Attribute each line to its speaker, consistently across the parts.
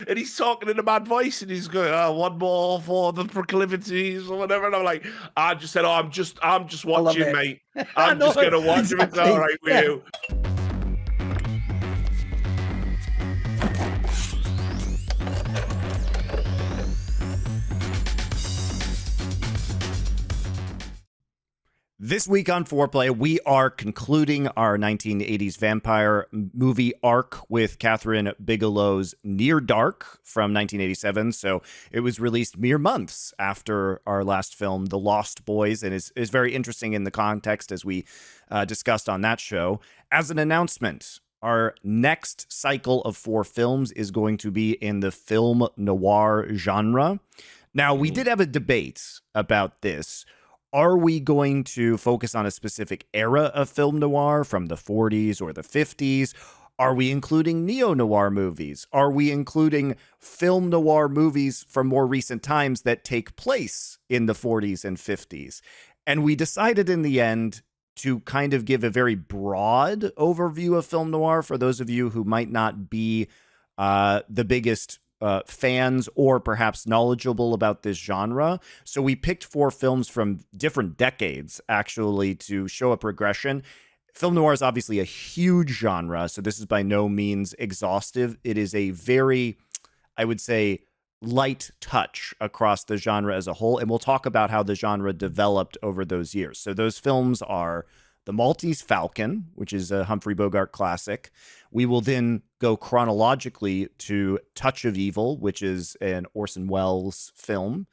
Speaker 1: and he's talking in a mad voice, and he's going, "Oh, one more for the proclivities or whatever." And I'm like, I just said, "Oh, I'm just
Speaker 2: I love
Speaker 1: watching,
Speaker 2: it.
Speaker 1: mate.
Speaker 2: I
Speaker 1: I'm just
Speaker 2: know,
Speaker 1: gonna watch if it's
Speaker 2: exactly.
Speaker 1: all right with
Speaker 2: Yeah.
Speaker 1: you."
Speaker 3: This week on Foreplay, we are concluding our 1980s vampire movie arc with Kathryn Bigelow's Near Dark from 1987. So it was released mere months after our last film, The Lost Boys, and is very interesting in the context as we discussed on that show. As an announcement, our next cycle of 4 films is going to be in the film noir genre. Now, we did have a debate about this. Are we going to focus on a specific era of film noir from the 40s or the 50s? Are we including neo-noir movies? Are we including film noir movies from more recent times that take place in the 40s and 50s? And we decided in the end to kind of give a very broad overview of film noir for those of you who might not be the biggest fans or perhaps knowledgeable about this genre. So we picked 4 films from different decades, actually, to show a progression. Film noir is obviously a huge genre, so this is by no means exhaustive. It is a very, I would say, light touch across the genre as a whole, and we'll talk about how the genre developed over those years. So those films are The Maltese Falcon, which is a Humphrey Bogart classic. We will then go chronologically to Touch of Evil, which is an Orson Welles film.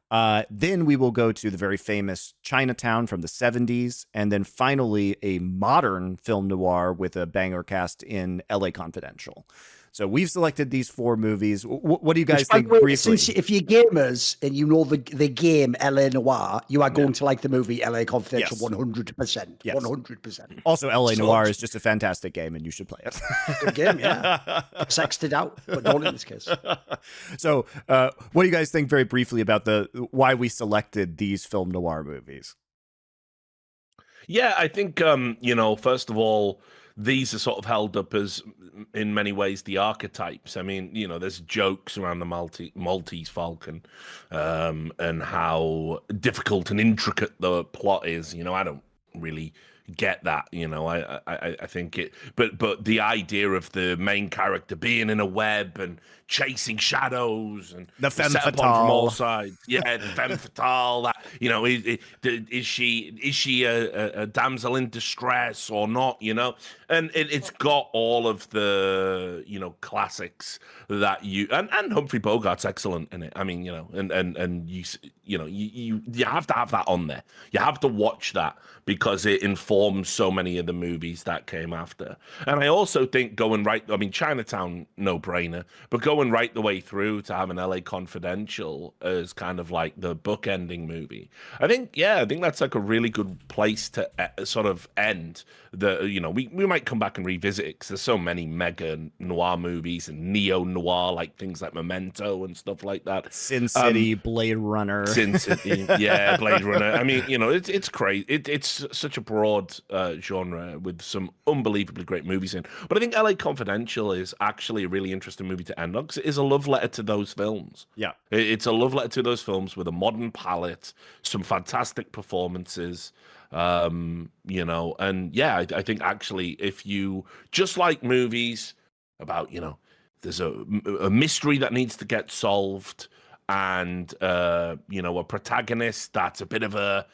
Speaker 3: Then we will go to the very famous Chinatown from the 70s. And then finally, a modern film noir with a banger cast in LA Confidential. So we've selected these 4 movies. What do you guys think briefly?
Speaker 2: Since if you're gamers and you know the game LA Noir, you are going to like the movie LA Confidential 100%.
Speaker 3: Yes.
Speaker 2: 100%.
Speaker 3: Also, LA Noir is just a fantastic game, and you should play it.
Speaker 2: Good game, yeah. Sexed it out, but don't in this case.
Speaker 3: So, what do you guys think very briefly about why we selected these film noir movies?
Speaker 1: Yeah, I think first of all, these are sort of held up as, in many ways, the archetypes. I mean, there's jokes around the Maltese Falcon, and how difficult and intricate the plot is. I don't really get that. I think it, but the idea of the main character being in a web and chasing shadows and
Speaker 3: the femme
Speaker 1: set
Speaker 3: fatale
Speaker 1: upon from all sides. Yeah, the femme fatale. That is she a damsel in distress or not? And it's got all of the classics that you and Humphrey Bogart's excellent in it. I mean, and you have to have that on there. You have to watch that because it informs so many of the movies that came after. And I also think Chinatown, no brainer, but going right the way through to having LA Confidential as kind of like the bookending movie. I think that's like a really good place to sort of end. We might come back and revisit it because there's so many mega noir movies and neo noir, like things like Memento and stuff like that.
Speaker 3: Sin City, Blade Runner.
Speaker 1: Sin City, yeah, Blade Runner. I mean, it's crazy. It's such a broad genre with some unbelievably great movies in. But I think LA Confidential is actually a really interesting movie to end on because it is a love letter to those films.
Speaker 3: Yeah,
Speaker 1: it's a love letter to those films with a modern palette, some fantastic performances. And yeah, I think actually if you just like movies about there's a mystery that needs to get solved and a protagonist that's a bit of a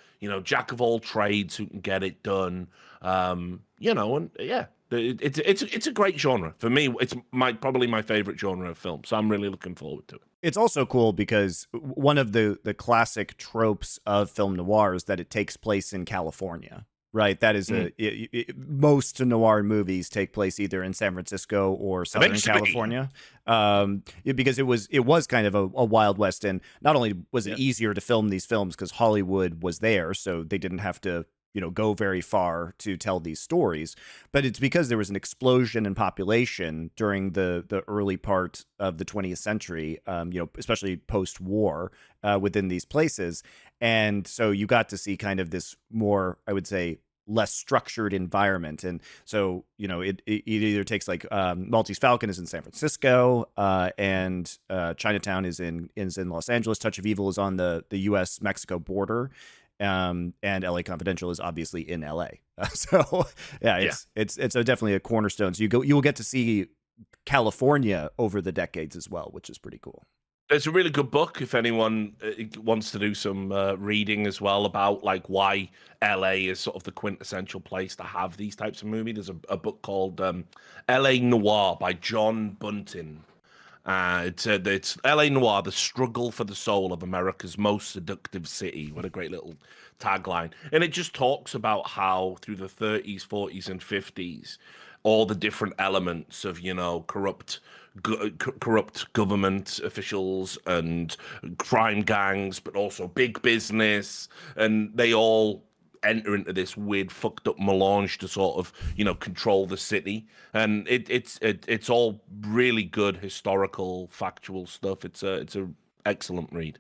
Speaker 1: jack of all trades who can get it done, and yeah, it's a great genre for me. It's probably my favorite genre of film, so I'm really looking forward to it.
Speaker 3: It's also cool because one of the classic tropes of film noir is that it takes place in California, right? That is most noir movies take place either in San Francisco or Southern California, because it was kind of a Wild West, and not only was it easier to film these films because Hollywood was there, so they didn't have to go very far to tell these stories, but it's because there was an explosion in population during the early part of the 20th century, especially post-war, within these places. And so you got to see kind of this more, I would say, less structured environment. And so, it either takes like Maltese Falcon is in San Francisco, and Chinatown is in Los Angeles. Touch of Evil is on the U.S. Mexico border. And LA Confidential is obviously in LA. So yeah, it's definitely a cornerstone. So you will get to see California over the decades as well, which is pretty cool.
Speaker 1: It's a really good book if anyone wants to do some reading as well about like why LA is sort of the quintessential place to have these types of movies. There's a book called LA Noir by John Buntin. It's LA Noir, the struggle for the soul of America's most seductive city. What a great little tagline. And it just talks about how through the 30s, 40s, and 50s, all the different elements of, corrupt government officials and crime gangs, but also big business, and they all enter into this weird fucked up melange to sort of control the city. And it's all really good historical factual stuff. It's a excellent read.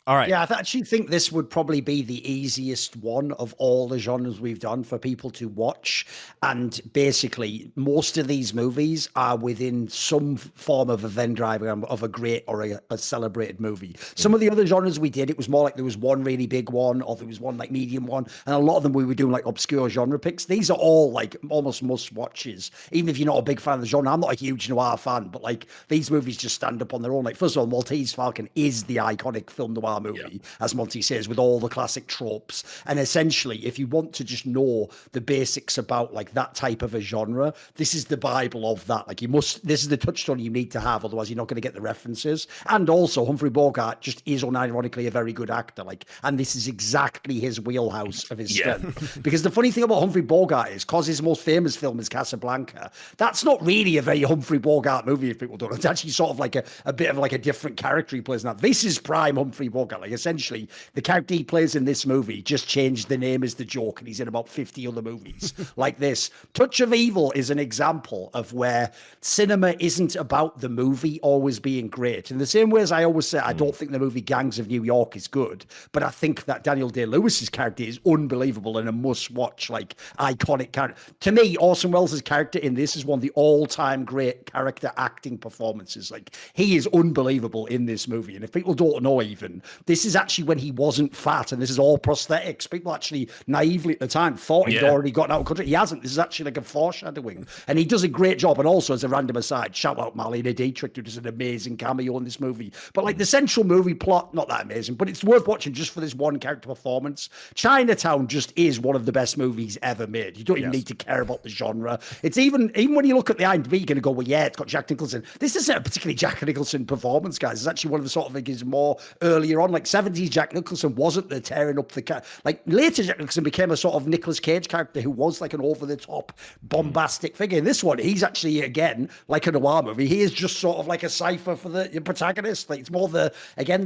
Speaker 3: All right.
Speaker 2: Yeah, I actually think this would probably be the easiest one of all the genres we've done for people to watch. And basically, most of these movies are within some form of a Venn diagram of a great or a celebrated movie. Some of the other genres we did, it was more like there was one really big one, or there was one like medium one. And a lot of them we were doing like obscure genre picks. These are all like almost must watches. Even if you're not a big fan of the genre, I'm not a huge noir fan, but like these movies just stand up on their own. Like, first of all, Maltese Falcon is the iconic film noir movie, as Monty says, with all the classic tropes. And essentially, if you want to just know the basics about like that type of a genre, this is the Bible of that. Like, this is the touchstone you need to have, otherwise you're not going to get the references. And also, Humphrey Bogart just is unironically a very good actor. Like, and this is exactly his wheelhouse of his strength. Because the funny thing about Humphrey Bogart is, because his most famous film is Casablanca, that's not really a very Humphrey Bogart movie, if people don't know. It's actually sort of like a bit of like a different character he plays now. This is prime Humphrey Bogart. Like, essentially, the character he plays in this movie just changed the name as the joke, and he's in about 50 other movies like this. Touch of Evil is an example of where cinema isn't about the movie always being great. In the same way as I always say, I don't think the movie Gangs of New York is good, but I think that Daniel Day-Lewis's character is unbelievable and a must-watch, like, iconic character. To me, Orson Welles' character in this is one of the all-time great character acting performances. Like, he is unbelievable in this movie, and if people don't know even, this is actually when he wasn't fat, and this is all prosthetics. People actually naively at the time thought he'd already gotten out of country. He hasn't. This is actually like a foreshadowing, and he does a great job. And also, as a random aside, shout out Marlene Dietrich, who does an amazing cameo in this movie. But like the central movie plot, not that amazing, but it's worth watching just for this one character performance. Chinatown just is one of the best movies ever made. You don't even need to care about the genre. It's even when you look at the IMDb, you're going to go, well, yeah, it's got Jack Nicholson. This isn't a particularly Jack Nicholson performance, guys. It's actually one of the sort of things more earlier on, like 70s Jack Nicholson wasn't the tearing up the like later Jack Nicholson became a sort of Nicolas Cage character who was like an over the top bombastic figure. In this one, he's actually again like a noir movie. He is just sort of like a cipher for the protagonist. Like, it's more the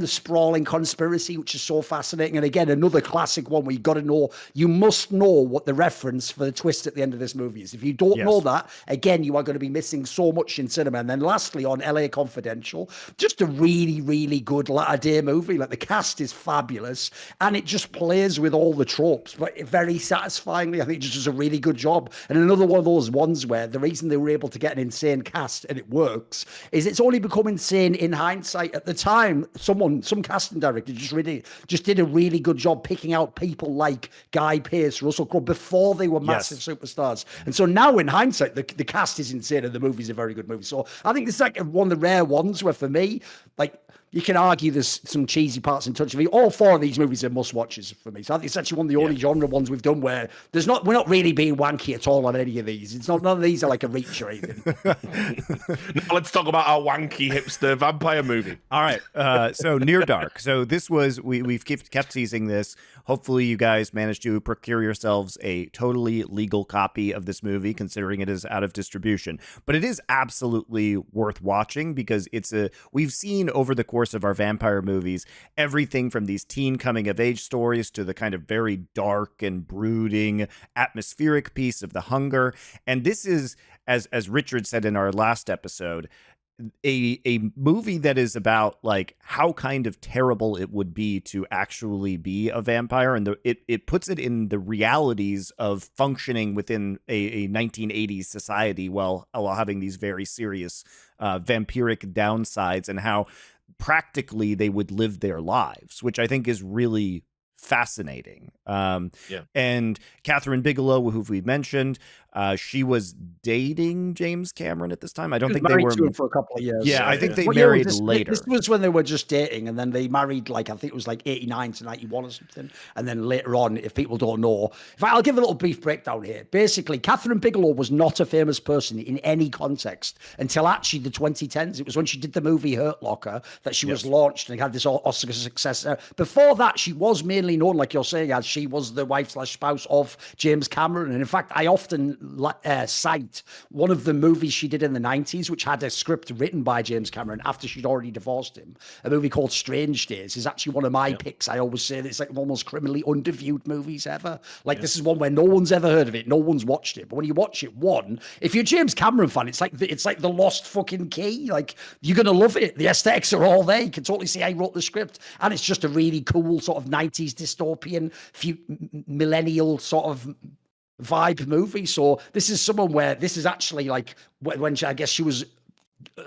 Speaker 2: sprawling conspiracy, which is so fascinating. And again, another classic one where you must know what the reference for the twist at the end of this movie is. If you don't know that, again, you are going to be missing so much in cinema. And then lastly, on LA Confidential, just a really, really good latter-day movie. Like, the cast is fabulous, and it just plays with all the tropes, but very satisfyingly. I think it just does a really good job. And another one of those ones where the reason they were able to get an insane cast and it works is it's only become insane in hindsight. At the time, some casting director just did a really good job picking out people like Guy Pearce, Russell Crowe, before they were massive superstars. And so now in hindsight, the cast is insane and the movie's a very good movie. So I think this is like one of the rare ones where, for me, like, you can argue there's some cheesy parts in Touch of Evil. All four of these movies are must-watches for me. So I think it's actually one of the only genre ones we've done where we're not really being wanky at all on any of these. It's not, none of these are like a reach or anything.
Speaker 1: Now let's talk about our wanky hipster vampire movie.
Speaker 3: All right. So Near Dark. So this was, we've kept teasing this. Hopefully you guys managed to procure yourselves a totally legal copy of this movie, considering it is out of distribution. But it is absolutely worth watching because we've seen over the course of our vampire movies everything from these teen coming of age stories to the kind of very dark and brooding atmospheric piece of The Hunger. And this is, as Richard said in our last episode, a movie that is about like how kind of terrible it would be to actually be a vampire, and it puts it in the realities of functioning within a 1980s society while having these very serious vampiric downsides, and how practically they would live their lives, which I think is really fascinating. And Kathryn Bigelow, who we mentioned, she was dating James Cameron at this time. I don't think they were
Speaker 2: to him for a couple of years.
Speaker 3: Yeah, I think they married later.
Speaker 2: This was when they were just dating, and then they married, like, I think it was like 89 to 91 or something. And then later on, if people don't know, in fact, I'll give a little brief breakdown here. Basically, Kathryn Bigelow was not a famous person in any context until actually the 2010s. It was when she did the movie Hurt Locker that she was launched and had this Oscar success. Before that, she was mainly known, like you're saying, as she was the wife/spouse of James Cameron. And in fact, I often cite one of the movies she did in the 90s, which had a script written by James Cameron after she'd already divorced him. A movie called Strange Days is actually one of my picks. I always say that it's like one of the most criminally underviewed movies ever. Like, this is one where no one's ever heard of it. No one's watched it. But when you watch it, if you're a James Cameron fan, it's like the lost fucking key. Like, you're going to love it. The aesthetics are all there. You can totally see how he wrote the script. And it's just a really cool sort of 90s dystopian, millennial sort of vibe movie. So this is someone where this is actually like when I guess she was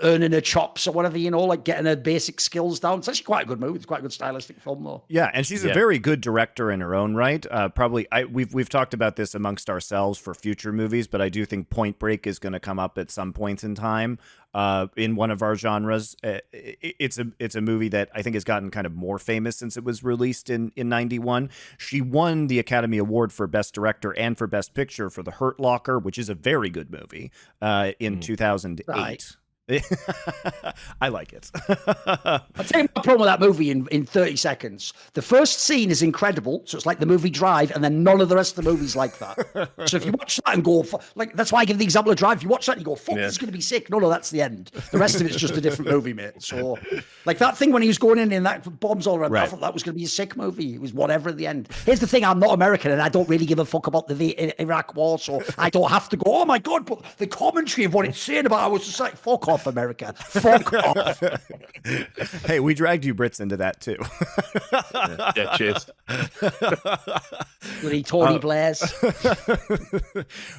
Speaker 2: earning her chops or whatever, like getting her basic skills down. It's actually quite a good movie. It's quite a good stylistic film, though.
Speaker 3: Yeah, and she's a very good director in her own right. We've talked about this amongst ourselves for future movies, but I do think Point Break is going to come up at some point in time in one of our genres. It's a movie that I think has gotten kind of more famous since it was released in 91. She won the Academy Award for Best Director and for Best Picture for The Hurt Locker, which is a very good movie, in 2008. Right. I like it.
Speaker 2: I'll tell you my problem with that movie in 30 seconds. The first scene is incredible, so it's like the movie Drive, and then none of the rest of the movie's like that. So if you watch that and go, like, that's why I give the example of Drive. If you watch that and you go, fuck, this is going to be sick. No, that's the end. The rest of it's just a different movie, mate. So, like that thing when he was going in and that bombs all around, I thought that was going to be a sick movie. It was whatever at the end. Here's the thing, I'm not American, and I don't really give a fuck about the Iraq war, so I don't have to go, oh my God, but the commentary of what it's saying about, I was just like, fuck off, America. Fuck off.
Speaker 3: Hey, we dragged you Brits into that too.
Speaker 1: Yeah, cheers.
Speaker 2: Bloody Tony Blairs.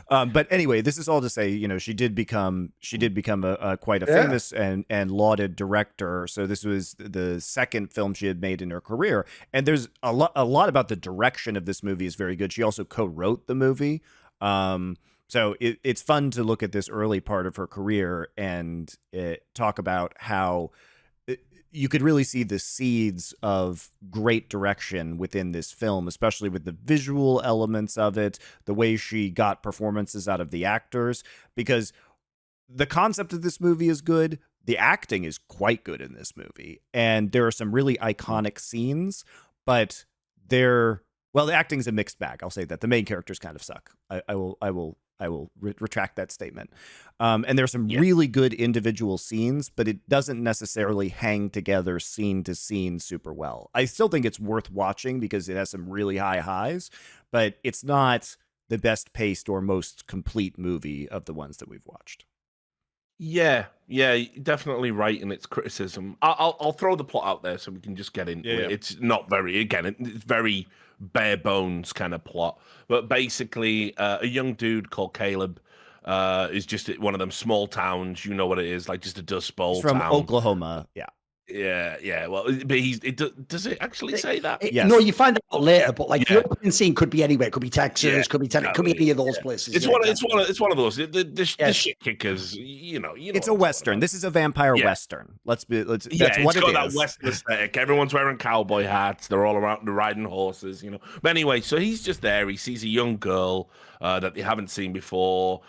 Speaker 3: But anyway, this is all to say, she did become a quite a famous and lauded director. So this was the second film she had made in her career, and there's a lot about the direction of this movie is very good. She also co-wrote the movie. So it's fun to look at this early part of her career and talk about how you could really see the seeds of great direction within this film, especially with the visual elements of it, the way she got performances out of the actors, because the concept of this movie is good. The acting is quite good in this movie. And there are some really iconic scenes, but the acting's a mixed bag. I'll say that the main characters kind of suck. I will retract that statement. And there's some really good individual scenes, but it doesn't necessarily hang together scene to scene super well. I still think it's worth watching because it has some really high highs, but it's not the best paced or most complete movie of the ones that we've watched.
Speaker 1: Yeah, definitely right in its criticism. I'll throw the plot out there so we can just get into it. It's not it's very bare bones kind of plot, but basically a young dude called Caleb is just at one of them small towns. You know what it is, like just a dust bowl.
Speaker 3: He's from
Speaker 1: town.
Speaker 3: Oklahoma.
Speaker 1: Yeah. Well, but does it actually say that?
Speaker 2: Yes. No, you find out later. But like the opening scene could be anywhere. It could be Texas. Could be could be any of those places.
Speaker 1: It's one of those. The shit kickers.
Speaker 3: It's a western. This is a vampire western. That's what it is.
Speaker 1: That western aesthetic. Everyone's wearing cowboy hats. They're all around. They're riding horses. But anyway, so he's just there. He sees a young girl that they haven't seen before.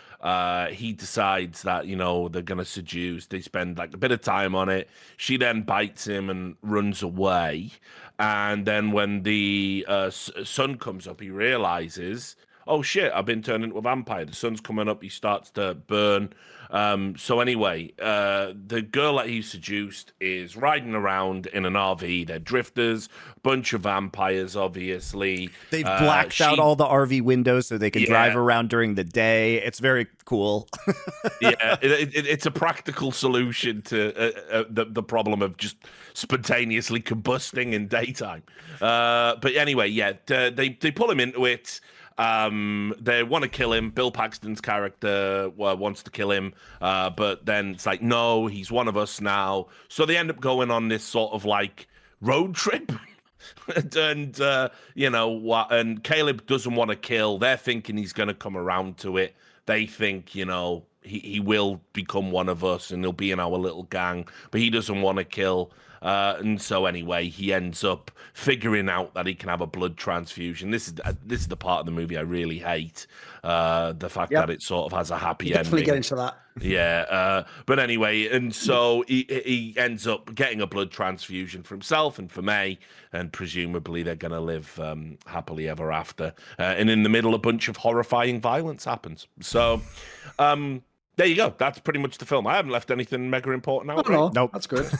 Speaker 1: He decides that they're gonna seduce. They spend like a bit of time on it. She then bites him and runs away. And then when the sun comes up, he realizes, oh shit, I've been turned into a vampire. The sun's coming up, he starts to burn. So anyway, the girl that he seduced is riding around in an RV. They're drifters, bunch of vampires, obviously.
Speaker 3: They've blacked out all the RV windows so they can drive around during the day. It's very cool.
Speaker 1: Yeah, it's a practical solution to the problem of just spontaneously combusting in daytime. But anyway, yeah, they pull him into it. They want to kill him. Bill Paxton's character wants to kill him, but then it's like, no, he's one of us now. So they end up going on this sort of like road trip. And and Caleb doesn't want to kill. They're thinking he's going to come around to it. They think, he will become one of us and he'll be in our little gang, but he doesn't want to kill. And so anyway, he ends up figuring out that he can have a blood transfusion. This is the part of the movie I really hate. The fact that it sort of has a happy ending.
Speaker 2: Definitely get into that.
Speaker 1: Yeah, but anyway, and so he ends up getting a blood transfusion for himself and for May, and presumably they're going to live happily ever after. And in the middle, a bunch of horrifying violence happens. So, there you go. That's pretty much the film. I haven't left anything mega important out.
Speaker 2: No,
Speaker 3: Nope.
Speaker 2: That's good.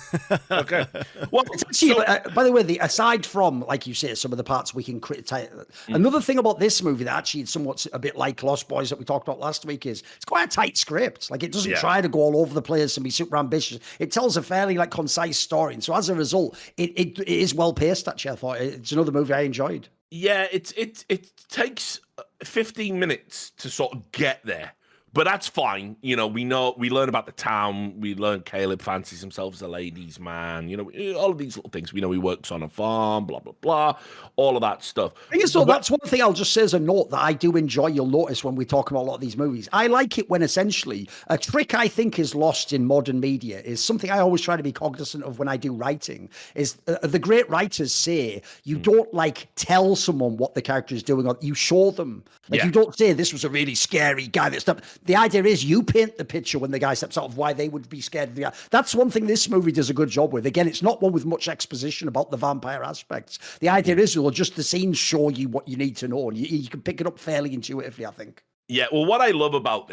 Speaker 1: Okay. Well,
Speaker 2: It's actually, by the way, aside from, like you say, some of the parts we can criticize, another thing about this movie that actually is somewhat a bit like Lost Boys that we talked about last week is it's quite a tight script. Like, it doesn't try to go all over the place and be super ambitious. It tells a fairly concise story. And so as a result, it is well paced. Actually, I thought it's another movie I enjoyed.
Speaker 1: Yeah, it takes 15 minutes to sort of get there. But that's fine. We learn about the town. We learn Caleb fancies himself as a ladies' man. All of these little things. We know he works on a farm, blah, blah, blah, all of that stuff.
Speaker 2: I guess so. That's one thing I'll just say as a note that I do enjoy. You'll notice when we talk about a lot of these movies. I like it when essentially a trick I think is lost in modern media is something I always try to be cognizant of when I do writing is the great writers say you don't tell someone what the character is doing, or you show them. You don't say this was a really scary guy that stepped. The idea is you paint the picture when the guy steps out of why they would be scared of the guy. That's one thing this movie does a good job with. Again, it's not one with much exposition about the vampire aspects. The idea is, just the scenes show you what you need to know, and you can pick it up fairly intuitively, I think.
Speaker 1: Yeah, well, what I love about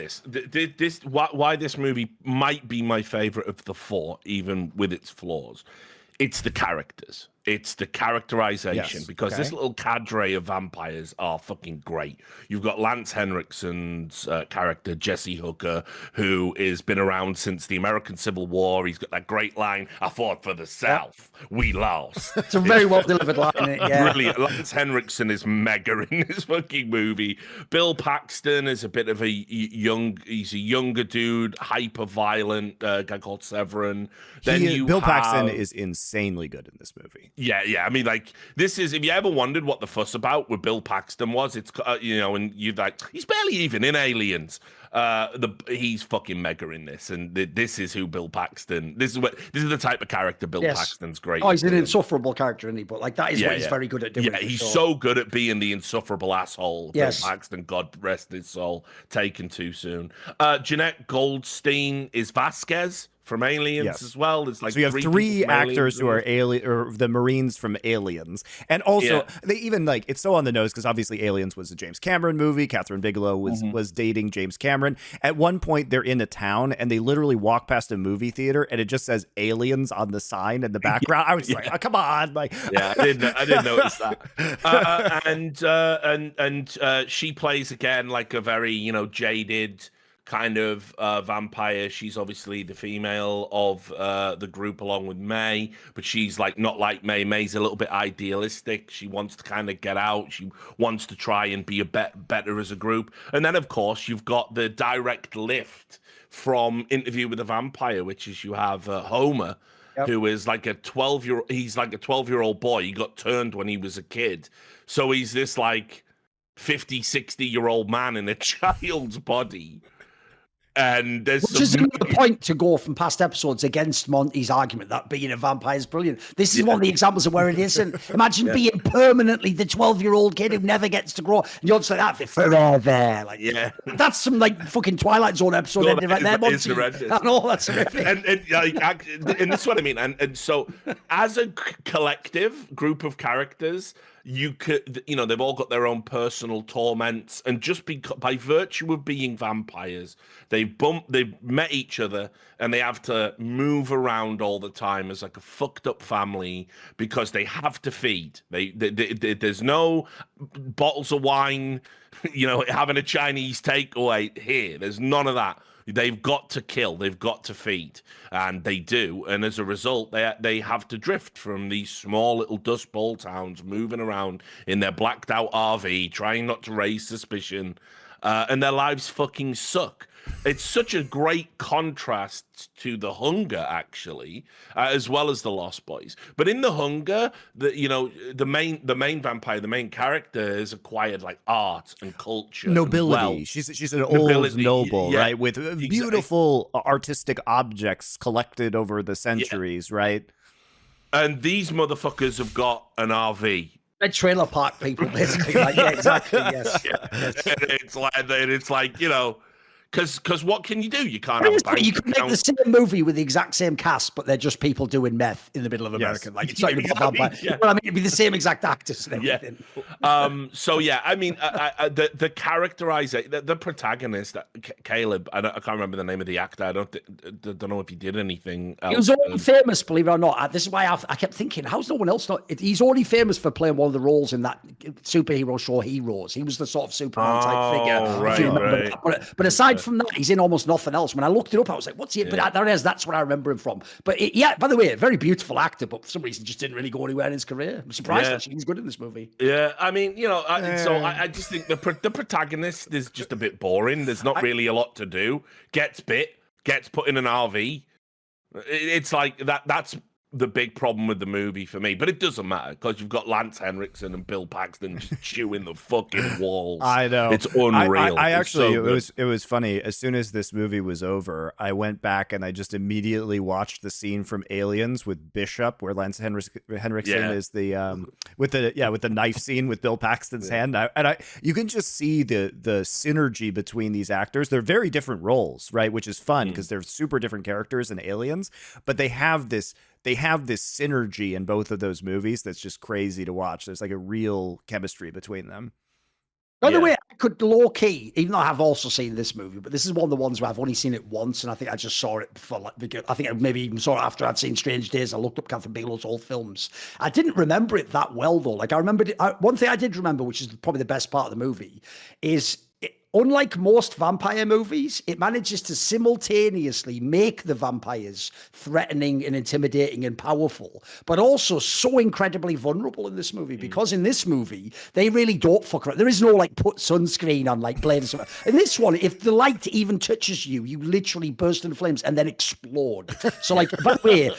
Speaker 1: why this movie might be my favorite of the four, even with its flaws, it's the characters. It's the characterization, because this little cadre of vampires are fucking great. You've got Lance Henriksen's character, Jesse Hooker, who has been around since the American Civil War. He's got that great line, I fought for the South, we lost.
Speaker 2: It's a very well-delivered line, isn't it? Yeah.
Speaker 1: Brilliant. Lance Henriksen is mega in this fucking movie. Bill Paxton is a bit of he's a younger dude, hyper-violent, guy called Severin.
Speaker 3: Bill Paxton is insanely good in this movie.
Speaker 1: Yeah. I mean, this is, if you ever wondered what the fuss about with Bill Paxton was, it's, and you're like, he's barely even in Aliens. He's fucking mega in this, and this is who Bill Paxton. This is the type of character Bill Paxton's great.
Speaker 2: Oh, he's an insufferable character, isn't he? But that is what he's very good at doing.
Speaker 1: Yeah, he's so good at being the insufferable asshole. Yes. Bill Paxton, God rest his soul, taken too soon. Jeanette Goldstein is Vasquez from Aliens as well. There's
Speaker 3: so you have three actors who are or the Marines from Aliens, and also they even it's so on the nose because obviously Aliens was a James Cameron movie. Kathryn Bigelow was dating James Cameron. At one point, they're in a town and they literally walk past a movie theater and it just says Aliens on the sign in the background. I was like, oh, come on,
Speaker 1: I didn't notice that. And she plays again a very jaded kind of vampire. She's obviously the female of the group along with May, but she's not like May. May's a little bit idealistic. She wants to kind of get out. She wants to try and be better as a group. And then, of course, you've got the direct lift from Interview with a Vampire, which is you have Homer, who is a 12-year-old. He's a 12-year-old boy. He got turned when he was a kid. So he's this 50, 60-year-old man in a child's body. And which
Speaker 2: is another point to go from past episodes against Monty's argument that being a vampire is brilliant. This is one of the examples of where it isn't. Imagine being permanently the 12-year-old kid who never gets to grow, and you're just like that for forever. That's some fucking Twilight Zone episode ending right there, Monty. I know, that's horrific.
Speaker 1: And that's what I mean. And so, as a collective group of characters, you could, they've all got their own personal torments, and just by virtue of being vampires, they've met each other, and they have to move around all the time as like a fucked up family because they have to feed. There's no bottles of wine, having a Chinese takeaway here. There's none of that. They've got to kill, they've got to feed, and they do. And as a result, they have to drift from these small little dust bowl towns, moving around in their blacked out RV, trying not to raise suspicion, and their lives fucking suck. It's such a great contrast to The Hunger, actually, as well as The Lost Boys. But in The Hunger, the main vampire, the main character, has acquired like art and culture,
Speaker 3: nobility.
Speaker 1: And
Speaker 3: she's an old noble, right, with beautiful artistic objects collected over the centuries, right?
Speaker 1: And these motherfuckers have got an RV.
Speaker 2: They're trailer park people, basically. Like, yeah, exactly. Yes.
Speaker 1: And it's like, because what can you do? You can't have a bank
Speaker 2: You can make the same movie with the exact same cast, but they're just people doing meth in the middle of America.
Speaker 3: Yes.
Speaker 2: Like, it's not even about vampire.
Speaker 1: Yeah.
Speaker 2: Well, I mean, it'd be the same exact actors and everything.
Speaker 1: Yeah. So yeah, I mean, the characterization, the protagonist, Caleb. I can't remember the name of the actor. I don't know if he did anything else.
Speaker 2: He was already famous, believe it or not. This is why I kept thinking, how's no one else not? He's already famous for playing one of the roles in that superhero show, Heroes. He was the sort of Superman type figure.
Speaker 1: Right,
Speaker 2: if you remember
Speaker 1: right.
Speaker 2: that. But aside from that, he's in almost nothing else. When I looked it up, I was like, what's he? But there it is. That's what I remember him from. But by the way, a very beautiful actor, but for some reason just didn't really go anywhere in his career. I'm surprised actually he's good in this movie.
Speaker 1: Yeah, I mean, I just think the protagonist is just a bit boring. There's not really a lot to do. Gets put in an RV. It's like that's the big problem with the movie for me, but it doesn't matter because you've got Lance Henriksen and Bill Paxton just chewing the fucking walls.
Speaker 3: I know,
Speaker 1: it's unreal.
Speaker 3: I actually, it was funny. As soon as this movie was over, I went back and I just immediately watched the scene from Aliens with Bishop, where Lance Henriksen is the with the knife scene with Bill Paxton's hand. You can just see the synergy between these actors. They're very different roles, right? Which is fun because they're super different characters in Aliens, but they have this synergy in both of those movies that's just crazy to watch. There's like a real chemistry between them.
Speaker 2: By the way, I could low key, even though I have also seen this movie, but this is one of the ones where I've only seen it once, and I think I just saw it I think I maybe even saw it after I'd seen Strange Days. I looked up Kathryn Bigelow's old films. I didn't remember it that well though. Like I remembered it. One thing I did remember, which is probably the best part of the movie, is unlike most vampire movies, it manages to simultaneously make the vampires threatening and intimidating and powerful, but also so incredibly vulnerable in this movie. Because in this movie, they really don't fuck around. There is no like put sunscreen on like blade or something. In this one, if the light even touches you, you literally burst into flames and then explode. So like, by the way,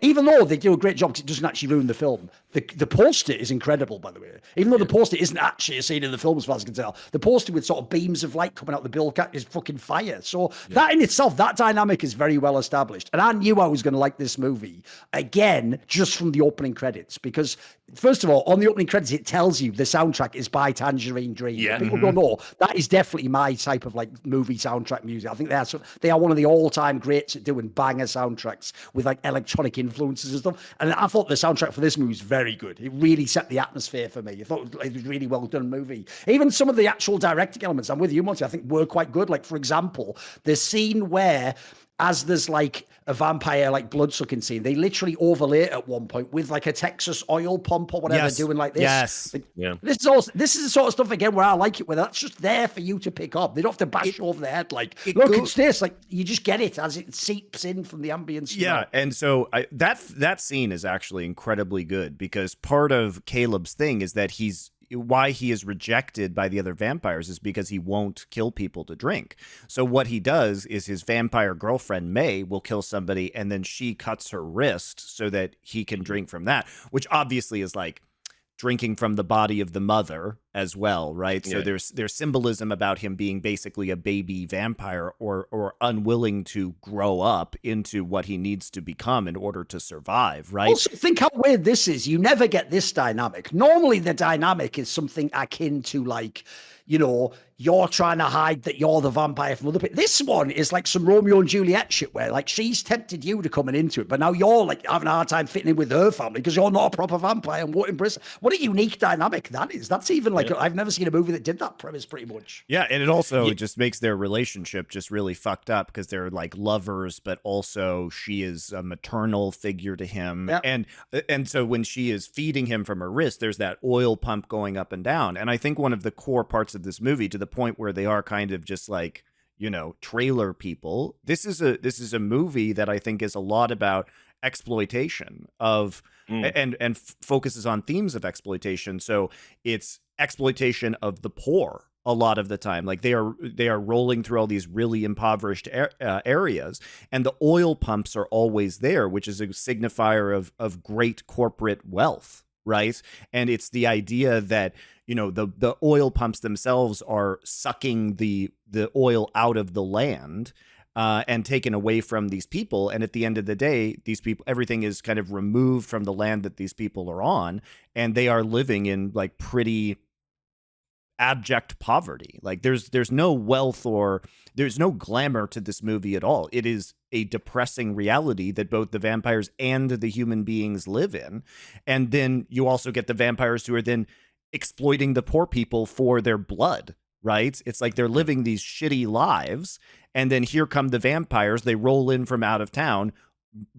Speaker 2: even though they do a great job because it doesn't actually ruin the film, the poster is incredible, by the way. Even though the poster isn't actually a scene in the film as far as I can tell, the poster with sort of beams of light coming out the bill is fucking fire. So that in itself, that dynamic is very well established. And I knew I was going to like this movie again just from the opening credits, because first of all, on the opening credits, it tells you the soundtrack is by Tangerine Dream.
Speaker 1: Yeah.
Speaker 2: People don't know that is definitely my type of like movie soundtrack music. I think they are one of the all-time greats at doing banger soundtracks with like electronic influences and stuff. And I thought the soundtrack for this movie was very good. It really set the atmosphere for me. I thought it was a really well done movie. Even some of the actual directing elements, I'm with you, Monty, I think were quite good. Like, for example, the scene where as there's like a vampire like blood sucking scene, they literally overlay it at one point with like a Texas oil pump or whatever, doing like this.
Speaker 3: Yes.
Speaker 2: This is the sort of stuff again where I like it, where that's just there for you to pick up. They don't have to bash you over the head. Like, look, it's this. Like, you just get it as it seeps in from the ambience.
Speaker 3: Yeah, and so that scene is actually incredibly good, because part of Caleb's thing is that why he is rejected by the other vampires is because he won't kill people to drink. So what he does is his vampire girlfriend, May, will kill somebody, and then she cuts her wrist so that he can drink from that, which obviously is like drinking from the body of the mother, as well, right? So
Speaker 1: Yeah.
Speaker 3: there's symbolism about him being basically a baby vampire or unwilling to grow up into what he needs to become in order to survive, right?
Speaker 2: Also, think how weird this is. You never get this dynamic. Normally, the dynamic is something akin to like, you're trying to hide that you're the vampire from other people. This one is like some Romeo and Juliet shit where like she's tempted you to coming into it, but now you're like having a hard time fitting in with her family because you're not a proper vampire and what embrace. What a unique dynamic that is. That's even like, I've never seen a movie that did that premise pretty much.
Speaker 3: Yeah, and it also just makes their relationship just really fucked up because they're like lovers, but also she is a maternal figure to him. Yeah. And so when she is feeding him from her wrist, there's that oil pump going up and down. And I think one of the core parts of this movie, to the point where they are kind of just like, trailer people, this is a movie that I think is a lot about exploitation of and focuses on themes of exploitation. So it's exploitation of the poor a lot of the time. Like they are rolling through all these really impoverished areas, and the oil pumps are always there, which is a signifier of great corporate wealth, right? And it's the idea that the oil pumps themselves are sucking the oil out of the land and taken away from these people. And at the end of the day, these people, everything is kind of removed from the land that these people are on, and they are living in like pretty abject poverty. Like there's no wealth or there's no glamour to this movie at all. It is a depressing reality that both the vampires and the human beings live in. And then you also get the vampires who are then exploiting the poor people for their blood, right? It's like they're living these shitty lives, and then here come the vampires. They roll in from out of town,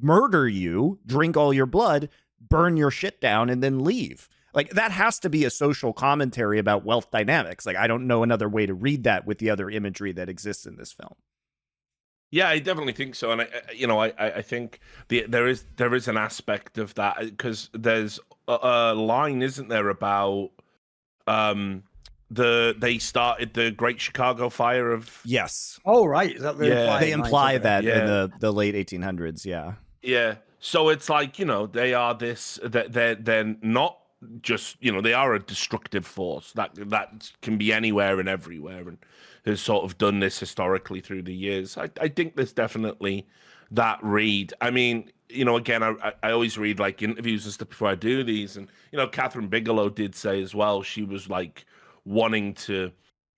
Speaker 3: murder you, drink all your blood, burn your shit down, and then leave. Like that has to be a social commentary about wealth dynamics. Like I don't know another way to read that with the other imagery that exists in this film.
Speaker 1: Yeah, I definitely think so, and I think there is an aspect of that because there's a line, isn't there, about they started the Great Chicago Fire of
Speaker 3: yes.
Speaker 2: Oh right,
Speaker 3: they imply that in the late 1800s.
Speaker 1: Yeah. So it's like they are this that they're not just they are a destructive force that can be anywhere and everywhere and has sort of done this historically through the years. I think there's definitely that read. I mean, again, I always read like interviews and stuff before I do these, and Kathryn Bigelow did say as well she was like wanting to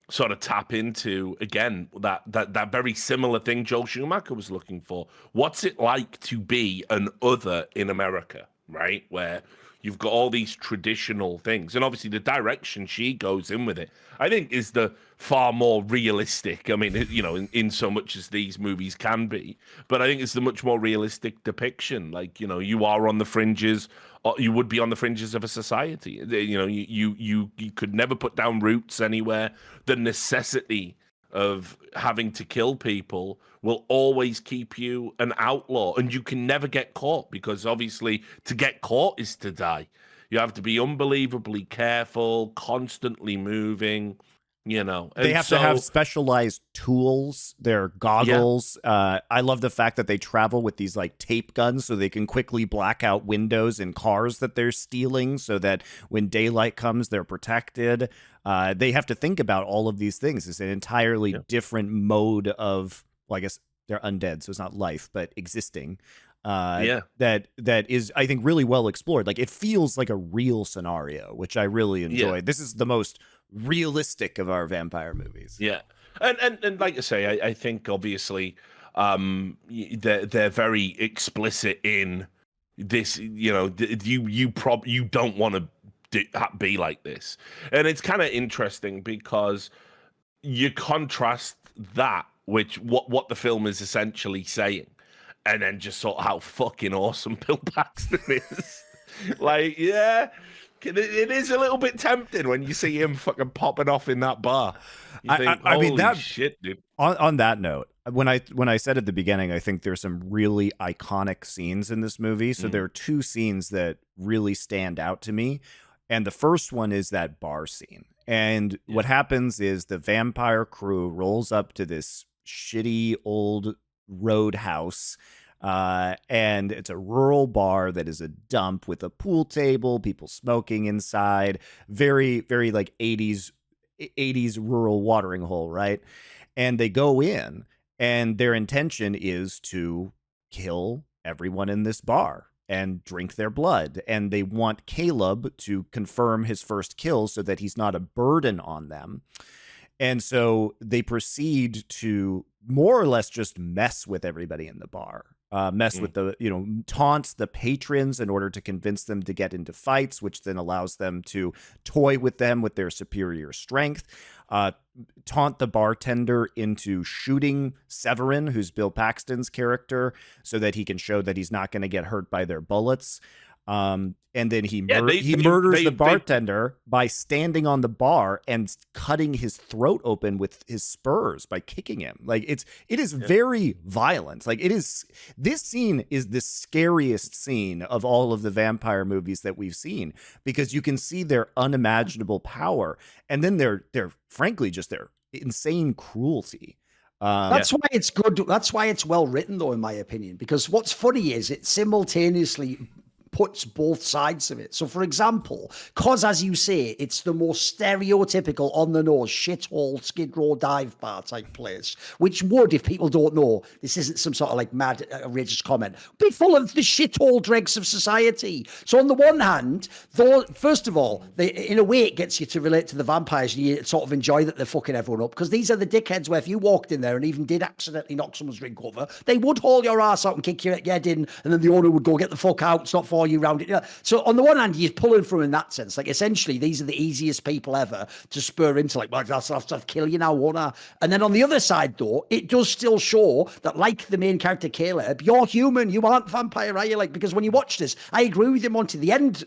Speaker 1: sort of tap into again that very similar thing Joel Schumacher was looking for. What's it like to be an other in America, right? Where you've got all these traditional things, and obviously the direction she goes in with it, I think, is the far more realistic. I mean, in so much as these movies can be, but I think it's the much more realistic depiction. Like, you are on the fringes, or you would be on the fringes of a society. You could never put down roots anywhere. The necessity of having to kill people will always keep you an outlaw, and you can never get caught because obviously to get caught is to die. You have to be unbelievably careful, constantly moving,
Speaker 3: They have to have specialized tools, their goggles. Yeah. I love the fact that they travel with these like tape guns so they can quickly black out windows in cars that they're stealing so that when daylight comes, they're protected. They have to think about all of these things. It's an entirely different mode of, well, I guess they're undead, so it's not life, but existing. That is, I think, really well explored. Like it feels like a real scenario, which I really enjoyed. Yeah. This is the most realistic of our vampire movies.
Speaker 1: Yeah, and like I say, I think obviously they're very explicit in this. You don't want to be like this, and it's kind of interesting because you contrast that with what the film is essentially saying, and then just sort of how fucking awesome Bill Paxton is. Like, yeah, it is a little bit tempting when you see him fucking popping off in that bar. You think, I mean, that shit, dude.
Speaker 3: On that note, when I said at the beginning, I think there's some really iconic scenes in this movie. So there are two scenes that really stand out to me. And the first one is that bar scene. And what happens is the vampire crew rolls up to this shitty old roadhouse And it's a rural bar that is a dump with a pool table, people smoking inside, very, very like 80s rural watering hole, right? And they go in, and their intention is to kill everyone in this bar and drink their blood. And they want Caleb to confirm his first kill so that he's not a burden on them. And so they proceed to more or less just mess with everybody in the bar. Mess with the, taunts the patrons in order to convince them to get into fights, which then allows them to toy with them with their superior strength. Taunt the bartender into shooting Severin, who's Bill Paxton's character, so that he can show that he's not going to get hurt by their bullets. And then he murders the bartender by standing on the bar and cutting his throat open with his spurs by kicking him. Like it is very violent. Like this scene is the scariest scene of all of the vampire movies that we've seen, because you can see their unimaginable power, and then they're frankly just their insane cruelty.
Speaker 2: That's why it's good. That's why it's well written, though, in my opinion, because what's funny is it simultaneously puts both sides of it. So, for example, because, as you say, it's the most stereotypical, on-the-nose, shithole, Skid Row dive bar type place, which would, if people don't know, this isn't some sort of like mad, outrageous comment, be full of the shithole dregs of society. So, on the one hand, though, first of all, in a way, it gets you to relate to the vampires, and you sort of enjoy that they're fucking everyone up, because these are the dickheads where if you walked in there and even did accidentally knock someone's drink over, they would haul your ass out and kick your head in, and then the owner would go, get the fuck out, it's not for you round it. So on the one hand, you're pulling from in that sense. Like essentially, these are the easiest people ever to spur into like, well, I'll have to kill you now, won't I? And then on the other side, though, it does still show that, like the main character Caleb, you're human. You aren't vampire, are you? Like, because when you watch this, I agree with you, Monty. The end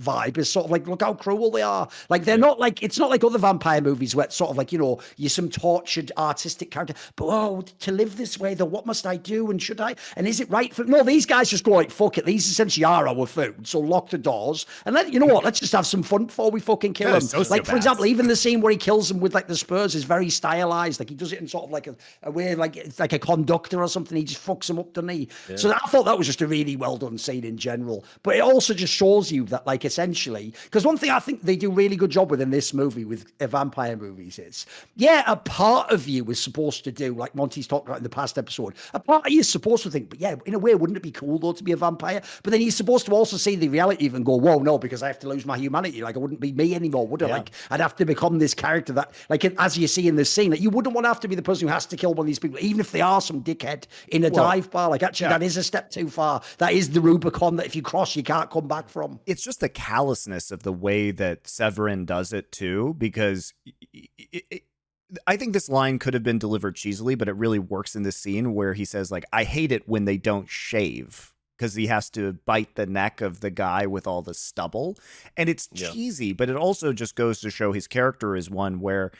Speaker 2: vibe is sort of like, look how cruel they are. Like they're not like, it's not like other vampire movies where it's sort of like, you're some tortured artistic character. But to live this way, though, what must I do? And should I? And is it right for? No, these guys just go like, fuck it. These essentially are our food. So lock the doors and let's just have some fun before we fucking kill him. Like, for example, even the scene where he kills him with like the spurs is very stylized. Like he does it in sort of like a way, like it's like a conductor or something. He just fucks him up, doesn't he? Yeah. So I thought that was just a really well done scene in general. But it also just shows you that, like, essentially, because one thing I think they do a really good job with in this movie with vampire movies is, a part of you is supposed to do, like Monty's talked about in the past episode, a part of you is supposed to think, but yeah, in a way, wouldn't it be cool though to be a vampire? But then you're supposed to also see the reality of it and go, whoa, no, because I have to lose my humanity. Like, I wouldn't be me anymore, would I? Yeah. Like, I'd have to become this character that, like, as you see in this scene, like, you wouldn't want to have to be the person who has to kill one of these people, even if they are some dickhead in a dive bar. Like, actually, that is a step too far. That is the Rubicon that if you cross, you can't come back from.
Speaker 3: It's just the callousness of the way that Severin does it, too, because I think this line could have been delivered cheesily, but it really works in this scene where he says, like, I hate it when they don't shave, because he has to bite the neck of the guy with all the stubble. And it's cheesy, but it also just goes to show his character is one where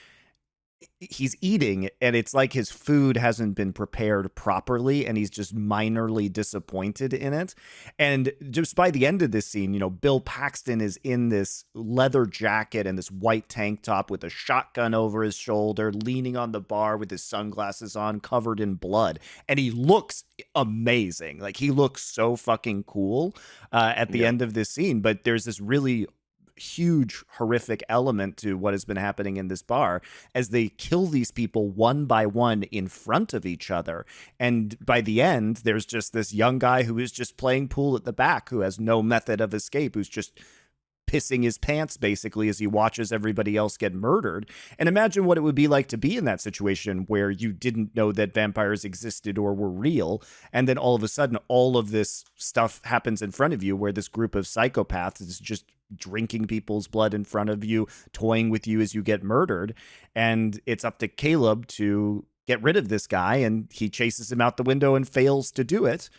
Speaker 3: he's eating and it's like his food hasn't been prepared properly and he's just minorly disappointed in it. And just by the end of this scene, Bill Paxton is in this leather jacket and this white tank top with a shotgun over his shoulder, leaning on the bar with his sunglasses on, covered in blood. And he looks amazing. Like, he looks so fucking cool at the end of this scene. But there's this really huge horrific element to what has been happening in this bar as they kill these people one by one in front of each other. And by the end, there's just this young guy who is just playing pool at the back, who has no method of escape, who's just pissing his pants basically as he watches everybody else get murdered. And imagine what it would be like to be in that situation where you didn't know that vampires existed or were real, and then all of a sudden all of this stuff happens in front of you, where this group of psychopaths is just drinking people's blood in front of you, toying with you as you get murdered. And it's up to Caleb to get rid of this guy, and he chases him out the window and fails to do it.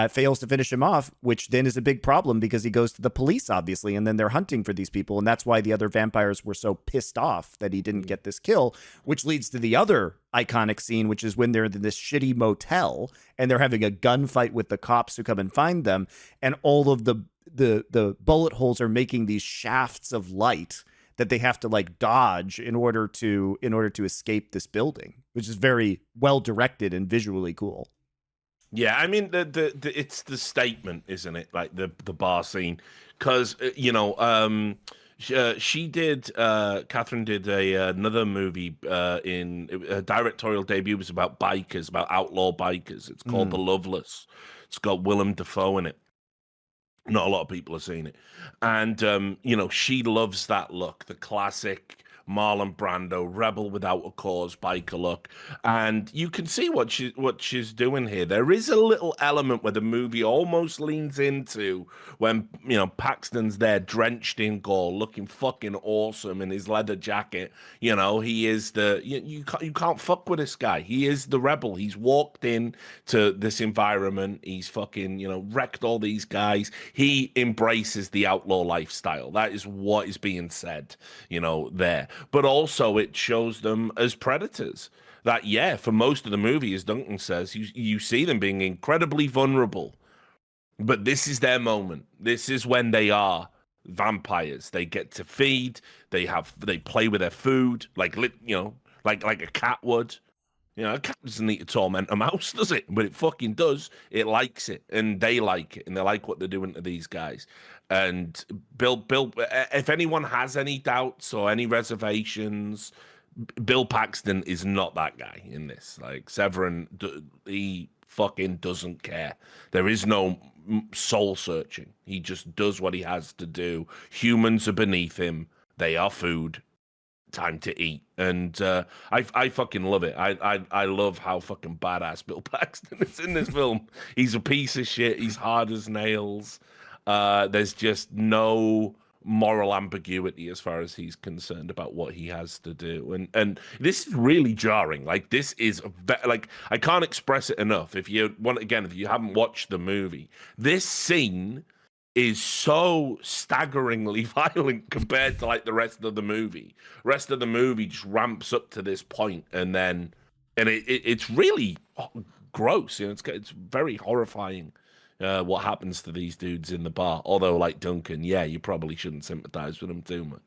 Speaker 3: Fails to finish him off, which then is a big problem because he goes to the police, obviously, and then they're hunting for these people. And that's why the other vampires were so pissed off that he didn't get this kill, which leads to the other iconic scene, which is when they're in this shitty motel and they're having a gunfight with the cops who come and find them. And all of the bullet holes are making these shafts of light that they have to like dodge in order to escape this building, which is very well directed and visually cool.
Speaker 1: Yeah, I mean it's the statement, isn't it? Like the bar scene, because she did Catherine did another movie her directorial debut was about bikers, about outlaw bikers. It's called The Loveless. It's got Willem Dafoe in it. Not a lot of people have seen it, and she loves that look, the classic Marlon Brando rebel without a cause biker look, and you can see what she's doing here. There is a little element where the movie almost leans into when Paxton's there, drenched in gore, looking fucking awesome in his leather jacket. He is you can't fuck with this guy. He is the rebel. He's walked in to this environment. He's fucking wrecked all these guys. He embraces the outlaw lifestyle. That is what is being said, there. But also it shows them as predators. That, yeah, for most of the movie, as Duncan says, you see them being incredibly vulnerable. But this is their moment. This is when they are vampires. They get to feed. They play with their food, like a cat would. A cat doesn't need to torment a mouse, does it? But it fucking does. It likes it, and they like it, and they like what they're doing to these guys. And Bill, if anyone has any doubts or any reservations, Bill Paxton is not that guy in this. Like Severin, he fucking doesn't care. There is no soul searching. He just does what he has to do. Humans are beneath him. They are food. Time to eat. And I fucking love it. I love how fucking badass Bill Paxton is in this film. He's a piece of shit. He's hard as nails. There's just no moral ambiguity as far as he's concerned about what he has to do. And this is really jarring. Like, this is I can't express it enough. If you haven't watched the movie, this scene is so staggeringly violent compared to like the rest of the movie. Rest of the movie just ramps up to this point, and it's really gross. It's very horrifying what happens to these dudes in the bar. Although, like Duncan, yeah, you probably shouldn't sympathize with them too much.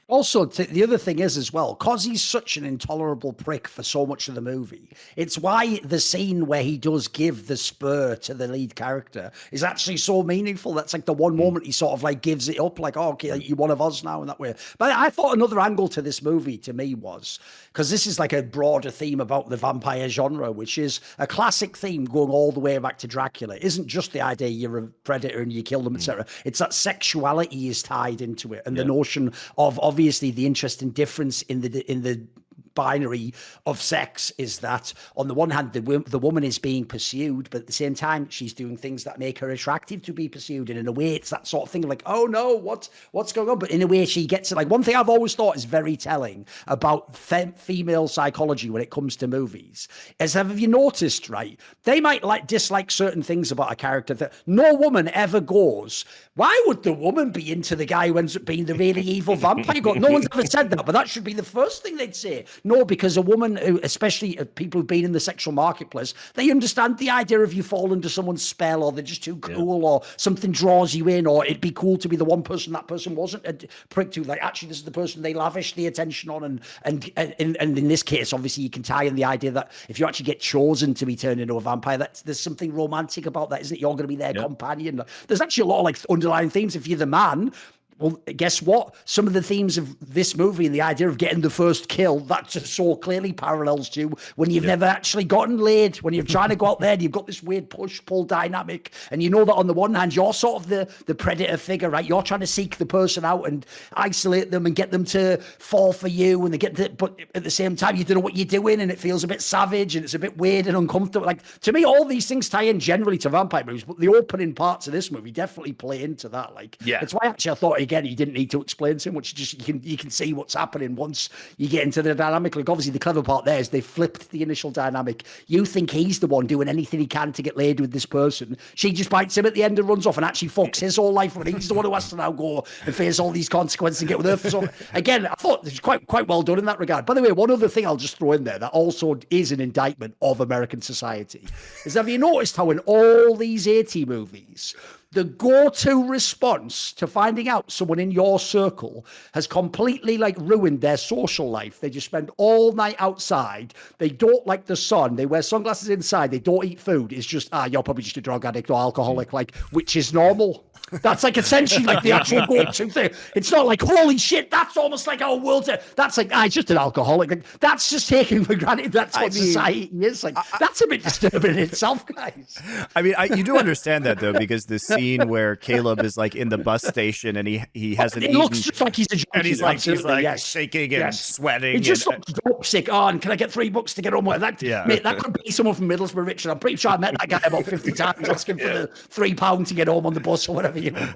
Speaker 2: Also, the other thing is as well, because he's such an intolerable prick for so much of the movie, it's why the scene where he does give the spur to the lead character is actually so meaningful. That's like the one moment he sort of like gives it up, like, oh, okay, you're one of us now in that way. But I thought another angle to this movie to me was, because this is like a broader theme about the vampire genre, which is a classic theme going all the way back to Dracula. It isn't just the idea you're a predator and you kill them, etc. It's that sexuality is tied into it, and the notion of obviously the interesting difference in the binary of sex is that on the one hand the woman is being pursued, but at the same time she's doing things that make her attractive to be pursued, and in a way it's that sort of thing of like, oh no, what's going on? But in a way she gets it. Like, one thing I've always thought is very telling about female psychology when it comes to movies is, have you noticed, right, they might dislike certain things about a character that no woman ever goes, why would the woman be into the guy who ends up being the really evil vampire? No one's ever said that, but that should be the first thing they'd say. No, because a woman, especially people who've been in the sexual marketplace, they understand the idea of you fall under someone's spell, or they're just too cool, or something draws you in, or it'd be cool to be the one person that person wasn't a prick to. Like, actually, this is the person they lavish the attention on. And in this case, obviously, you can tie in the idea that if you actually get chosen to be turned into a vampire, there's something romantic about that, isn't it? You're going to be their companion. There's actually a lot of like underlying themes. If you're the man, well, guess what? Some of the themes of this movie and the idea of getting the first kill, that just so clearly parallels to when you've never actually gotten laid, when you're trying to go out there and you've got this weird push-pull dynamic, and you know that on the one hand, you're sort of the predator figure, right? You're trying to seek the person out and isolate them and get them to fall for you, and but at the same time, you don't know what you're doing, and it feels a bit savage, and it's a bit weird and uncomfortable. Like, to me, all these things tie in generally to vampire movies, but the opening parts of this movie definitely play into that. Like, it's why actually I thought, again, you didn't need to explain so much. Just you can see what's happening once you get into the dynamic. Like, obviously the clever part there is they flipped the initial dynamic. You think he's the one doing anything he can to get laid with this person. She just bites him at the end and runs off and actually fucks his whole life, when he's the one who has to now go and face all these consequences and get with her. So again, I thought it's quite well done in that regard. By the way, one other thing I'll just throw in there that also is an indictment of American society is, have you noticed how in all these 80 movies the go-to response to finding out someone in your circle has completely like ruined their social life. They just spend all night outside. They don't like the sun. They wear sunglasses inside. They don't eat food. It's just, you're probably just a drug addict or alcoholic, like, which is normal. That's like essentially like the actual go-to thing. It's not like, holy shit, that's almost like our world. That's like, it's just an alcoholic. Like, that's just taken for granted. That's what society is. Like, that's a bit disturbing in itself, guys.
Speaker 3: I mean, you do understand that, though, because the scene where Caleb is like in the bus station and he hasn't eaten.
Speaker 2: It looks just like he's a junkie.
Speaker 3: And he's like
Speaker 2: yes.
Speaker 3: shaking and sweating.
Speaker 2: He just looks dope sick. Oh, and can I get $3 to get on with that?
Speaker 3: Yeah.
Speaker 2: Mate, that could be someone from Middlesbrough, Richard. I'm pretty sure I met that guy about 50 times asking for the £3 to get home on the bus or whatever, you know.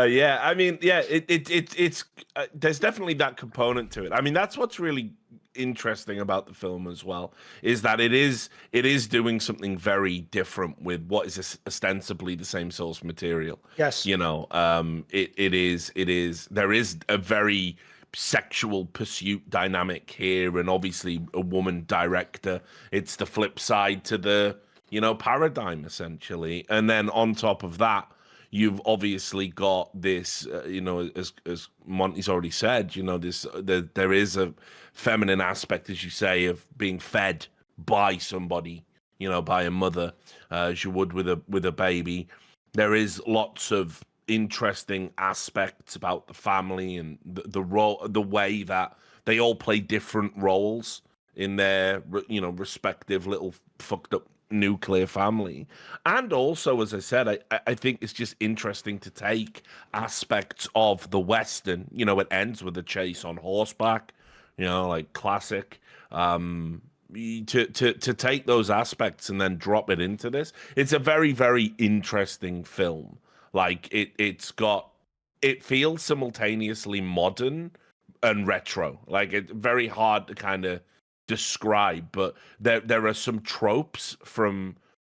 Speaker 1: Yeah, I mean, yeah, it's there's definitely that component to it. I mean, that's what's really interesting about the film as well, is that it is doing something very different with what is ostensibly the same source material.
Speaker 2: Yes,
Speaker 1: you know, it is there is a very sexual pursuit dynamic here, and obviously a woman director. It's the flip side to the paradigm, essentially. And then on top of that, you've obviously got this, as Monty's already said, there is a feminine aspect, as you say, of being fed by somebody, by a mother, as you would with a baby. There is lots of interesting aspects about the family and the role, the way that they all play different roles in their, respective little fucked up nuclear family. And also, as I said, I think it's just interesting to take aspects of the Western. It ends with a chase on horseback, like classic. To take those aspects and then drop it into this. It's a very, very interesting film. Like it feels simultaneously modern and retro. Like it's very hard to kind of describe, but there are some tropes from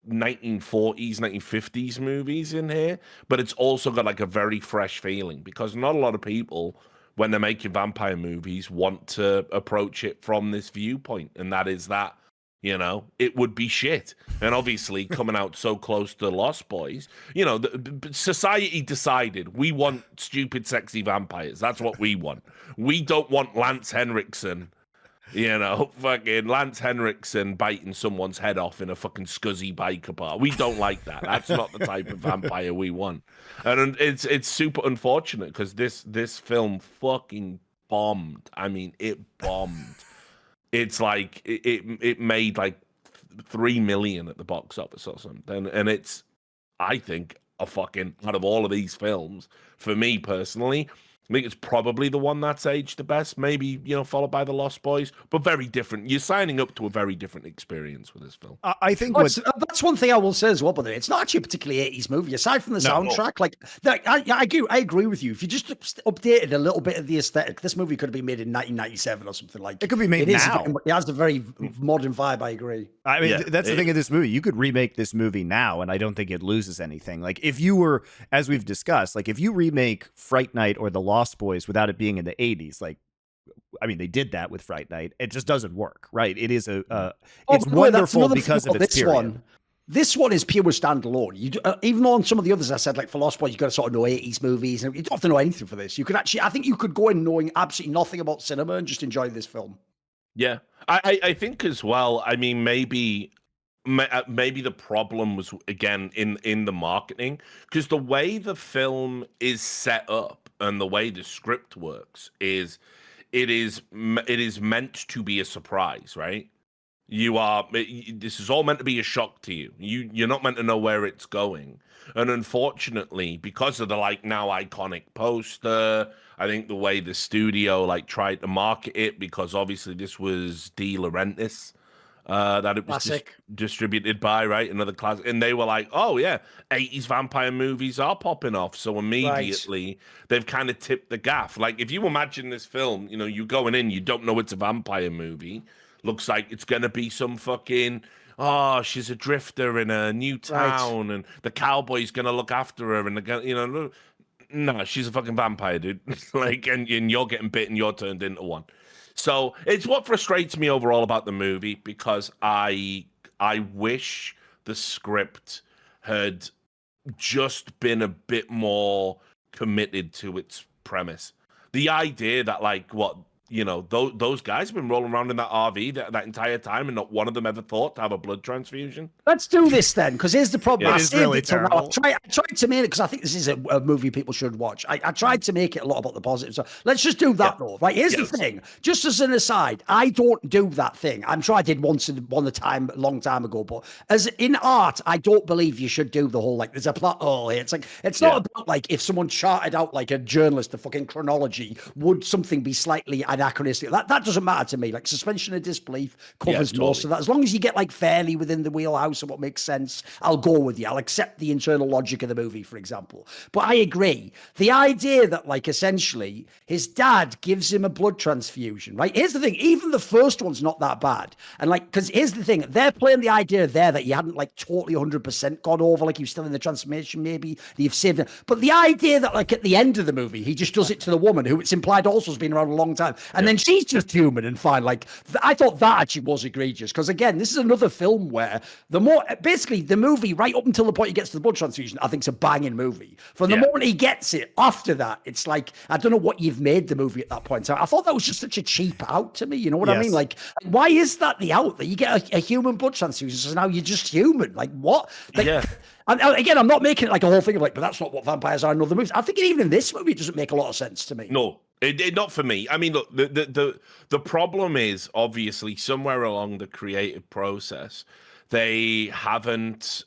Speaker 1: 1940s, 1950s movies in here, but it's also got like a very fresh feeling, because not a lot of people, when they're making vampire movies, want to approach it from this viewpoint, and that is that it would be shit. And obviously coming out so close to Lost Boys, society decided we want stupid sexy vampires. That's what we want. We don't want Lance Henriksen, fucking Lance Henriksen biting someone's head off in a fucking scuzzy biker bar. We don't like that. That's not the type of vampire we want. And it's super unfortunate, because this film fucking bombed. I mean, it bombed. It's like it made like 3 million at the box office or something. And it's, I think, a fucking, out of all of these films, for me personally, I think it's probably the one that's aged the best, maybe, followed by The Lost Boys, but very different. You're signing up to a very different experience with this film.
Speaker 3: I think
Speaker 2: that's one thing I will say as well, but it's not actually a particularly 80s movie, aside from the soundtrack. Like, I agree with you. If you just updated a little bit of the aesthetic, this movie could have been made in 1997 or something like that.
Speaker 3: It could be made now.
Speaker 2: It has a very modern vibe, I agree.
Speaker 3: I mean, that's the thing of this movie. You could remake this movie now, and I don't think it loses anything. Like, if you were, as we've discussed, like if you remake Fright Night or The Lost Boys without it being in the 80s, like, I mean, they did that with Fright Night. It just doesn't work, right? It is it's wonderful because of its period.
Speaker 2: This one is pure standalone. You even though on some of the others I said, like for Lost Boys, you got to sort of know 80s movies, and you don't have to know anything for this. You could actually, I think you could go in knowing absolutely nothing about cinema and just enjoy this film.
Speaker 1: Yeah, I think as well. I mean, maybe the problem was, again, in the marketing, because the way the film is set up and the way the script works is it is meant to be a surprise, right? This is all meant to be a shock to you. You're not meant to know where it's going. And unfortunately, because of the now iconic poster, I think the way the studio tried to market it, because obviously this was De Laurentiis that it was distributed by, right? Another classic. And they were like, oh yeah, 80s vampire movies are popping off. So immediately they've kind of tipped the gaff. Like, if you imagine this film, you going in, you don't know it's a vampire movie. Looks like it's going to be some fucking, she's a drifter in a new town, and the cowboy's going to look after her, and no, she's a fucking vampire, dude. And you're getting bit and you're turned into one. So it's what frustrates me overall about the movie, because I wish the script had just been a bit more committed to its premise. The idea that, like, those guys have been rolling around in that RV that entire time, and not one of them ever thought to have a blood transfusion.
Speaker 2: Let's do this then, because here's the problem.
Speaker 3: It
Speaker 2: I
Speaker 3: is really terrible.
Speaker 2: I tried to make it, because I think this is a movie people should watch. I tried to make it a lot about the positives. So let's just do that, though. Right, here's the thing. Just as an aside, I don't do that thing. I'm sure I did once upon a time, a long time ago, but as in art, I don't believe you should do the whole, like, there's a plot hole here. It's like, it's not about, like, if someone charted out, like, a journalist, the fucking chronology, would something be slightly anachronistic? That doesn't matter to me. Like, suspension of disbelief covers most of that. As long as you get, like, fairly within the wheelhouse of what makes sense, I'll go with you. I'll accept the internal logic of the movie, for example. But I agree. The idea that, like, essentially his dad gives him a blood transfusion, right? Here's the thing. Even the first one's not that bad. And, like, because here's the thing. They're playing the idea there that he hadn't, like, totally 100% gone over, like he was still in the transformation, maybe, that you've saved him. But the idea that, like, at the end of the movie, he just does it to the woman, who it's implied also has been around a long time, and then she's just human and fine. Like, I thought that actually was egregious, because again, this is another film where basically the movie right up until the point he gets to the blood transfusion, I think it's a banging movie. From the moment he gets it, after that, it's like, I don't know what you've made the movie at that point. So I thought that was just such a cheap out to me. You know what I mean? Like, why is that the out, that you get a human blood transfusion, so now you're just human? Like, what? Like, and again, I'm not making it like a whole thing of like, but that's not what vampires are in other movies. I think even in this movie, it doesn't make a lot of sense to me.
Speaker 1: No, it not for me. I mean, look, the problem is, obviously, somewhere along the creative process, they haven't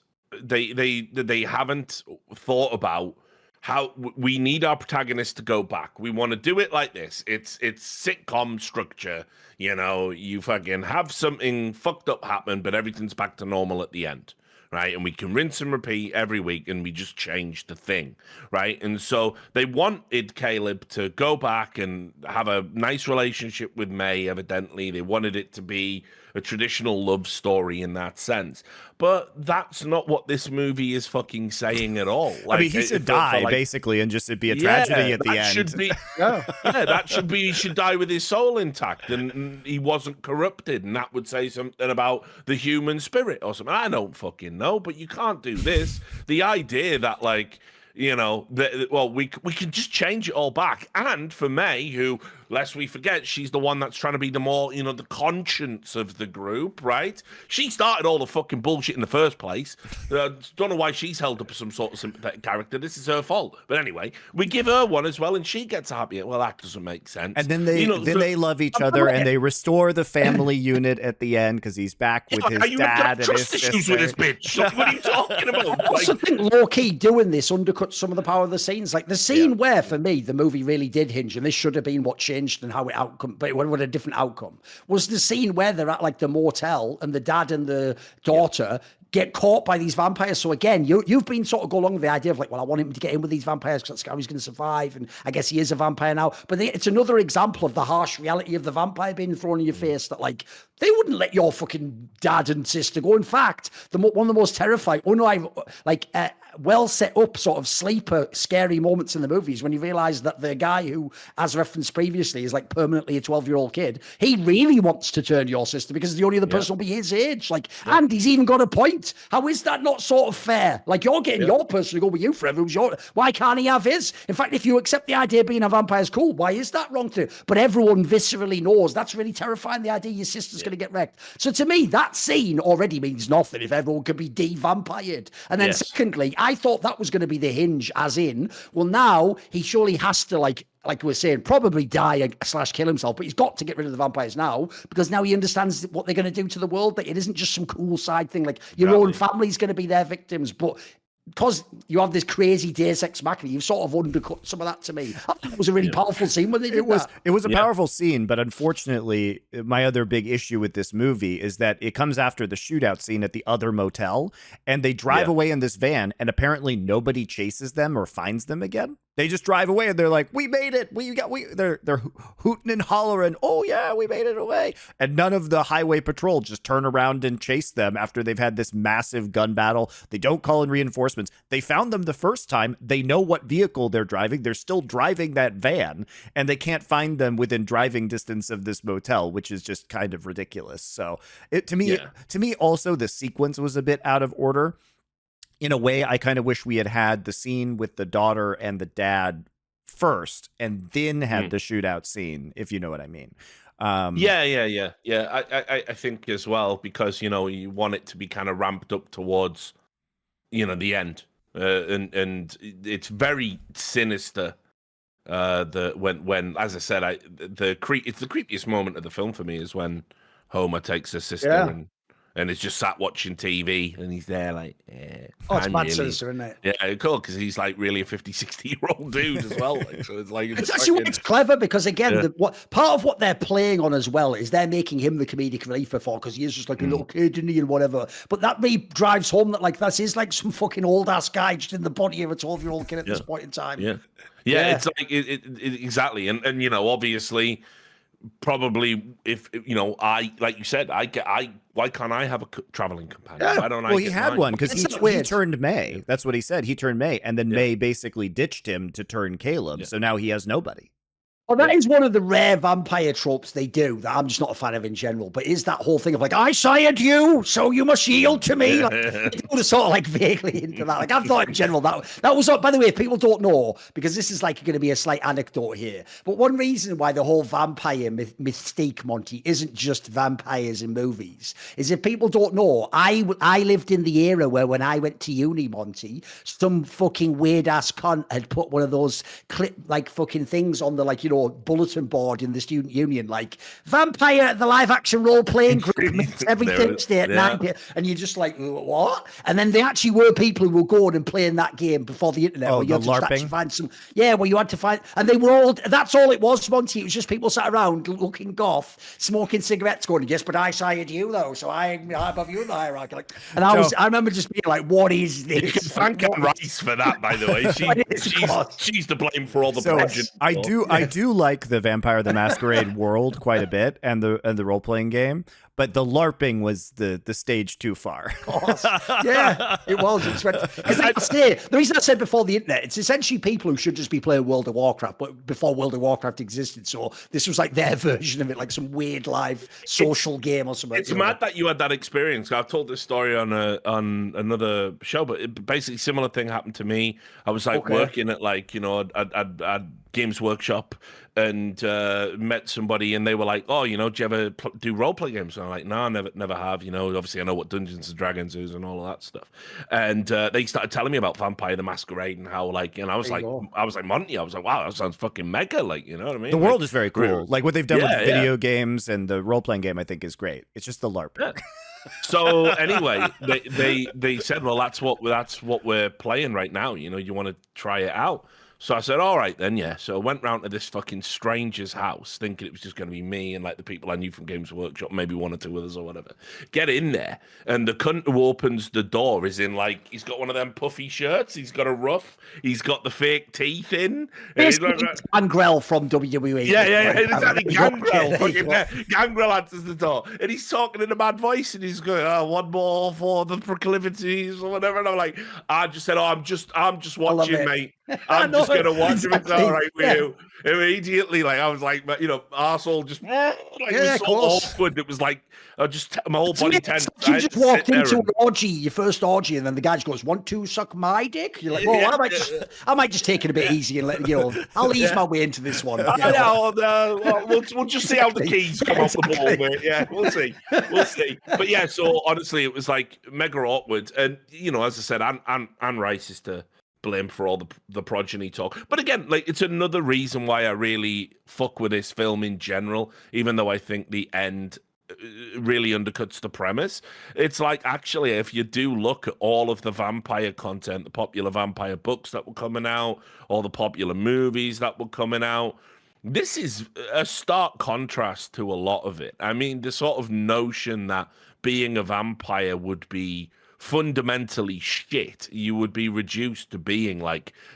Speaker 1: thought about how we need our protagonist to go back. We want to do it like this. It's sitcom structure. You know, you fucking have something fucked up happen, but everything's back to normal at the end. Right, and we can rinse and repeat every week, and we just change the thing, right? And so they wanted Caleb to go back and have a nice relationship with May. Evidently, they wanted it to be a traditional love story in that sense, but that's not what this movie is fucking saying at all. Like,
Speaker 3: I mean, he should die basically, and just it'd be a tragedy at the end.
Speaker 1: Should be, that should be. He should die with his soul intact, and he wasn't corrupted, and that would say something about the human spirit or something. I don't fucking know, but you can't do this. The idea that, like, you know, we can just change it all back. And for May, who, lest we forget, she's the one that's trying to be the more, you know, the conscience of the group, right? She started all the fucking bullshit in the first place. Don't know why she's held up as some sort of sympathetic character. This is her fault. But anyway, we give her one as well, and she gets a happy. Well, that doesn't make sense.
Speaker 3: And then they love each other, and they restore the family unit at the end, because he's back with his dad and his
Speaker 1: issues with his bitch. What are you talking about?
Speaker 2: I also think low-key doing this undercuts some of the power of the scenes. Like the scene where, for me, the movie really did hinge, and this should have been what changed and how it outcome, but it would have a different outcome, was the scene where they're at, like, the motel, and the dad and the daughter get caught by these vampires. So again, you've been sort of go along with the idea of like, well, I want him to get in with these vampires because that's how he's going to survive, and I guess he is a vampire now. But it's another example of the harsh reality of the vampire being thrown in your face, that like, they wouldn't let your fucking dad and sister go. In fact, one of the most terrifying, well set up sort of sleeper scary moments in the movies, when you realize that the guy who, as referenced previously, is like permanently a 12-year-old kid, he really wants to turn your sister because the only other person will be his age. Like, and he's even got a point. How is that not sort of fair? Like, you're getting your person to go with you forever. Why can't he have his? In fact, if you accept the idea of being a vampire is cool, why is that wrong to? But everyone viscerally knows that's really terrifying, the idea your sister's going to get wrecked. So to me, that scene already means nothing if everyone could be de-vampired. And then secondly, I thought that was going to be the hinge, as in, well, now he surely has to, like we're saying, probably die / kill himself, but he's got to get rid of the vampires now, because now he understands what they're going to do to the world, that it isn't just some cool side thing, like your own family's going to be their victims. But because you have this crazy Deus Ex Machina, you've sort of undercut some of that to me. I thought it was a really powerful scene when they did that.
Speaker 3: It was a powerful scene, but unfortunately, my other big issue with this movie is that it comes after the shootout scene at the other motel, and they drive away in this van, and apparently nobody chases them or finds them again. They just drive away, and they're like, "We made it! They're hooting and hollering. Oh yeah, we made it away!" And none of the highway patrol just turn around and chase them after they've had this massive gun battle. They don't call in reinforcements. They found them the first time. They know what vehicle they're driving. They're still driving that van, and they can't find them within driving distance of this motel, which is just kind of ridiculous. So to me, also the sequence was a bit out of order. in a way, I kind of wish we had the scene with the daughter and the dad first, and then had the shootout scene, if you know what I mean.
Speaker 1: Yeah. I think as well, because you want it to be kind of ramped up towards the end, and it's very sinister. When as I said, it's the creepiest moment of the film for me is when Homer takes his sister and is just sat watching TV, and he's there like,
Speaker 2: Oh, it's
Speaker 1: I'm
Speaker 2: bad
Speaker 1: really,
Speaker 2: sinister, isn't it?
Speaker 1: yeah, cool, because he's like really a 50, 60-year-old dude as well. Like, so it's like
Speaker 2: It's actually it's clever because again, part of what they're playing on as well is they're making him the comedic relief before, because he is just like a little kid, isn't he, and whatever. But that really drives home that like that is like some fucking old ass guy just in the body of a 12-year-old kid at this point in time.
Speaker 1: Yeah. It's like exactly, and obviously, probably if I like you said, why can't I have a traveling companion? Why don't I?
Speaker 3: Well, he had one because he turned May. That's what he said. He turned May, and then May basically ditched him to turn Caleb. So now he has nobody.
Speaker 2: Well, that is one of the rare vampire tropes they do that I'm just not a fan of in general. But is that whole thing of like, I sired you, so you must yield to me? Like, it's sort of like vaguely into that. Like, I've thought in general that was, by the way, if people don't know, because this is like going to be a slight anecdote here. But one reason why the whole vampire mystique, Monty, isn't just vampires in movies is if people don't know, I lived in the era where when I went to uni, Monty, some fucking weird ass cunt had put one of those fucking things on the bulletin board in the student union, like vampire, the live action role playing group meets every Thursday at 9 p.m. And you're just like, what? And then they actually were people who were going and playing that game before the internet.
Speaker 3: Oh,
Speaker 2: where you
Speaker 3: the
Speaker 2: had to
Speaker 3: LARPing?
Speaker 2: find some, where you had to find, and they were all, that's all it was, Monty. It was just people sat around looking goth, smoking cigarettes, going, yes, but I sired you though, so I'm above you in the hierarchy. Like, and I remember just being like, what is this?
Speaker 1: You can thank Anne Rice for that, by the way. She's to blame for all the project.
Speaker 3: I do like the Vampire the Masquerade world quite a bit, and the role playing game, but the LARPing was the stage too far.
Speaker 2: Yeah, it was. Because I'd say the reason I said before the internet, it's essentially people who should just be playing World of Warcraft, but before World of Warcraft existed. So this was like their version of it, like some weird live social game or something.
Speaker 1: It's mad that you had that experience. I've told this story on another show, but basically similar thing happened to me. I was like working at at Games Workshop and met somebody, and they were like, "Oh, do you ever do role play games?" And I'm like, "No, never have." Obviously I know what Dungeons and Dragons is and all of that stuff. And they started telling me about Vampire the Masquerade and how and I was like, Monty, I was like, wow, that sounds fucking mega. Like, you know what I mean?
Speaker 3: The world is very cool. Like what they've done with video games and the role playing game, I think is great. It's just the LARP.
Speaker 1: Yeah. So anyway, they said, well, that's what we're playing right now. You want to try it out. So I said, all right, then, yeah. So I went round to this fucking stranger's house, thinking it was just going to be me and like the people I knew from Games Workshop, maybe one or two others or whatever. Get in there, and the cunt who opens the door is in he's got one of them puffy shirts, he's got a ruff, he's got the fake teeth in.
Speaker 2: It's Gangrel from WWE.
Speaker 1: Yeah, exactly. Gangrel answers the door, and he's talking in a bad voice, and he's going, one more for the proclivities or whatever. And I'm like, I just said, I'm just watching, mate. I'm just gonna watch him. It's all right with you. Immediately, I was like, arsehole just it was so awkward. It was like my whole body tense.
Speaker 2: You just walked into an orgy, your first orgy, and then the guy just goes, "Want to suck my dick?" You're like, "Well, I might just take it a bit easy and I'll ease my way into this one."
Speaker 1: We'll just see how the keys come off the ball, mate. Yeah, we'll see. But yeah, so honestly, it was like mega awkward, and as I said, Anne Rice is to blame for all the progeny talk. But again, it's another reason why I really fuck with this film in general, even though I think the end really undercuts the premise. It's actually, if you do look at all of the vampire content, the popular vampire books that were coming out, all the popular movies that were coming out, this is a stark contrast to a lot of it. I mean, the sort of notion that being a vampire would be fundamentally shit. You would be reduced to being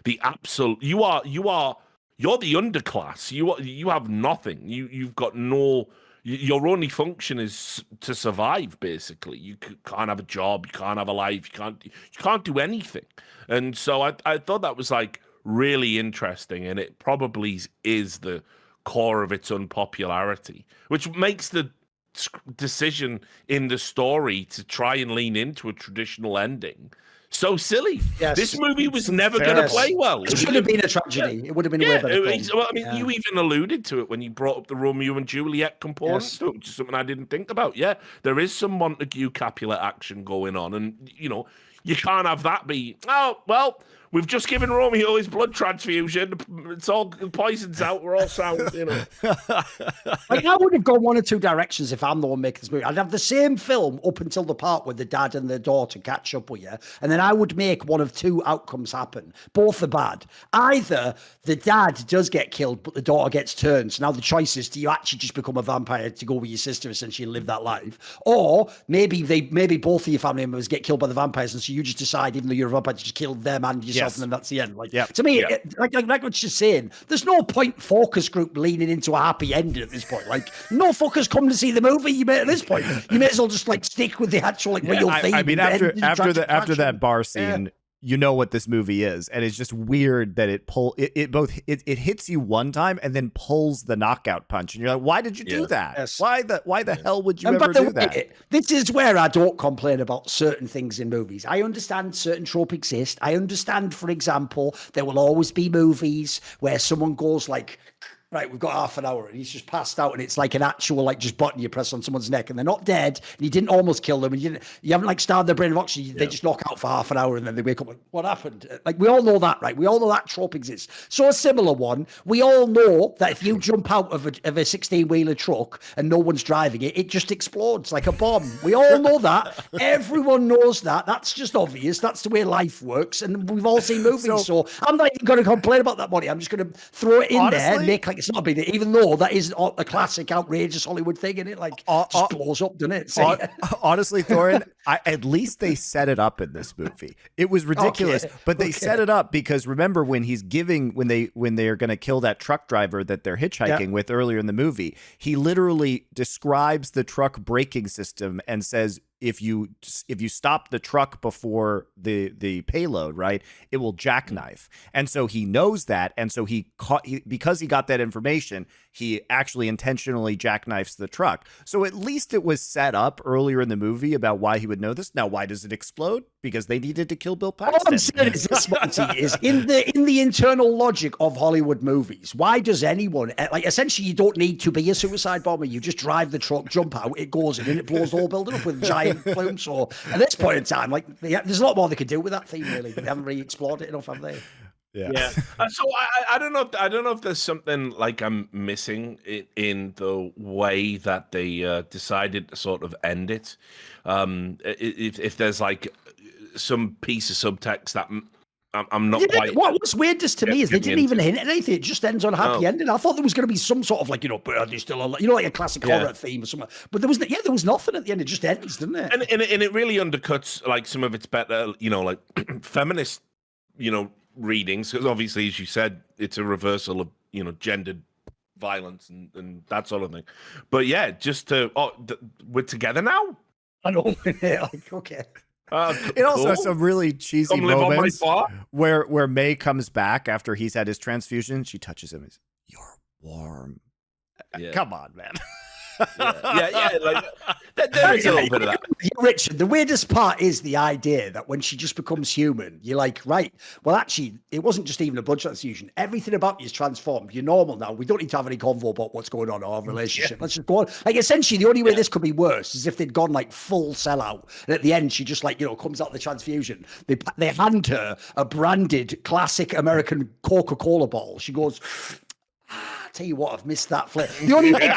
Speaker 1: the absolute. You're the underclass. You have nothing. You've got no. Your only function is to survive. Basically, you can't have a job. You can't have a life. You can't do anything. And so I thought that was really interesting, and it probably is the core of its unpopularity, which makes the decision in the story to try and lean into a traditional ending so silly.
Speaker 2: Yes.
Speaker 1: This movie was never going to play well.
Speaker 2: It should have been a tragedy. It would have been a way better film.
Speaker 1: Well, I mean, you even alluded to it when you brought up the Romeo and Juliet components, to it, which is something I didn't think about. Yeah, there is some Montague Capulet action going on, and you can't have that be, oh, well, we've just given Romeo his blood transfusion. It's all, the poison's out. We're all sound,
Speaker 2: Like, I would have gone one or two directions if I'm the one making this movie. I'd have the same film up until the part where the dad and the daughter catch up with you, and then I would make one of two outcomes happen. Both are bad. Either the dad does get killed, but the daughter gets turned. So now the choice is, do you actually just become a vampire to go with your sister, essentially, and live that life? Or maybe both of your family members get killed by the vampires, and so you just decide, even though you're a vampire, to just kill them and yourself. And then that's the end. Like, to me, like what you're saying, there's no point focus group leaning into a happy ending at this point. Like, no fuckers come to see the movie. At this point, you may as well just like stick with the actual real theme.
Speaker 3: I mean, after that bar scene, you know what this movie is, and it's just weird that it hits you one time and then pulls the knockout punch, and you're like, why did you do that?
Speaker 2: Yes.
Speaker 3: Why the hell would you ever do that?
Speaker 2: This is where I don't complain about certain things in movies. I understand certain tropes exist. I understand, for example, there will always be movies where someone goes like, right, we've got half an hour, and he's just passed out, and it's like an actual, like, just button you press on someone's neck, and they're not dead, and you didn't almost kill them, and you haven't, like, starved their brain of oxygen. They just knock out for half an hour, and then they wake up like, what happened? Like, we all know that, right? We all know that trope exists. So a similar one, we all know that if you jump out of a 16-wheeler truck and no one's driving it, it just explodes like a bomb. We all know that. Everyone knows that. That's just obvious. That's the way life works, and we've all seen movies, so I'm not even going to complain about that money. I'm just going to throw it in there and make like it's not a big deal, even though that is a classic, outrageous Hollywood thing, isn't it? Like, just blows up, doesn't it?
Speaker 3: Honestly, Thorin, at least they set it up in this movie. It was ridiculous, but they set it up because remember when they are going to kill that truck driver that they're hitchhiking with earlier in the movie, he literally describes the truck braking system and says, if you stop the truck before the payload, right, it will jackknife. And so he knows that, and so because he got that information, he actually intentionally jackknifes the truck. So at least it was set up earlier in the movie about why he would know this. Now, why does it explode? Because they needed to kill Bill Paxton.
Speaker 2: All I'm saying is this, Monty, is in the internal logic of Hollywood movies, why does anyone, like, essentially you don't need to be a suicide bomber. You just drive the truck, jump out, it goes in, and it blows the whole building up with giant flume. So at this point in time, like, there's a lot more they could do with that theme, really, but they haven't really explored it enough, have they?
Speaker 1: Yeah. So I don't know if there's something like I'm missing in the way that they decided to sort of end it. If there's like some piece of subtext that I'm not quite.
Speaker 2: What's weirdest to me is they didn't even hint at anything. It just ends on a happy ending. I thought there was going to be some sort of like, but are they still alive? Like a classic horror theme or something. But there was nothing at the end. It just ends, didn't it?
Speaker 1: And it really undercuts like some of its better, like feminist, readings, because obviously, as you said, it's a reversal of gendered violence and that sort of thing. But yeah, just we're together now.
Speaker 2: I know. Like, okay.
Speaker 3: It also has some really cheesy moments where May comes back after he's had his transfusion. She touches him. You're warm. Yeah. Come on, man.
Speaker 1: Like there is a little bit of that.
Speaker 2: Richard, the weirdest part is the idea that when she just becomes human, you're like, right, well, actually, it wasn't just even a blood transfusion. Everything about you is transformed. You're normal now. We don't need to have any convo about what's going on in our relationship. Let's just go on. Like, essentially, the only way this could be worse is if they'd gone like full sellout. And at the end, she just like, comes out of the transfusion. They hand her a branded classic American Coca-Cola bottle. She goes, tell you what, I've missed that flip. The only way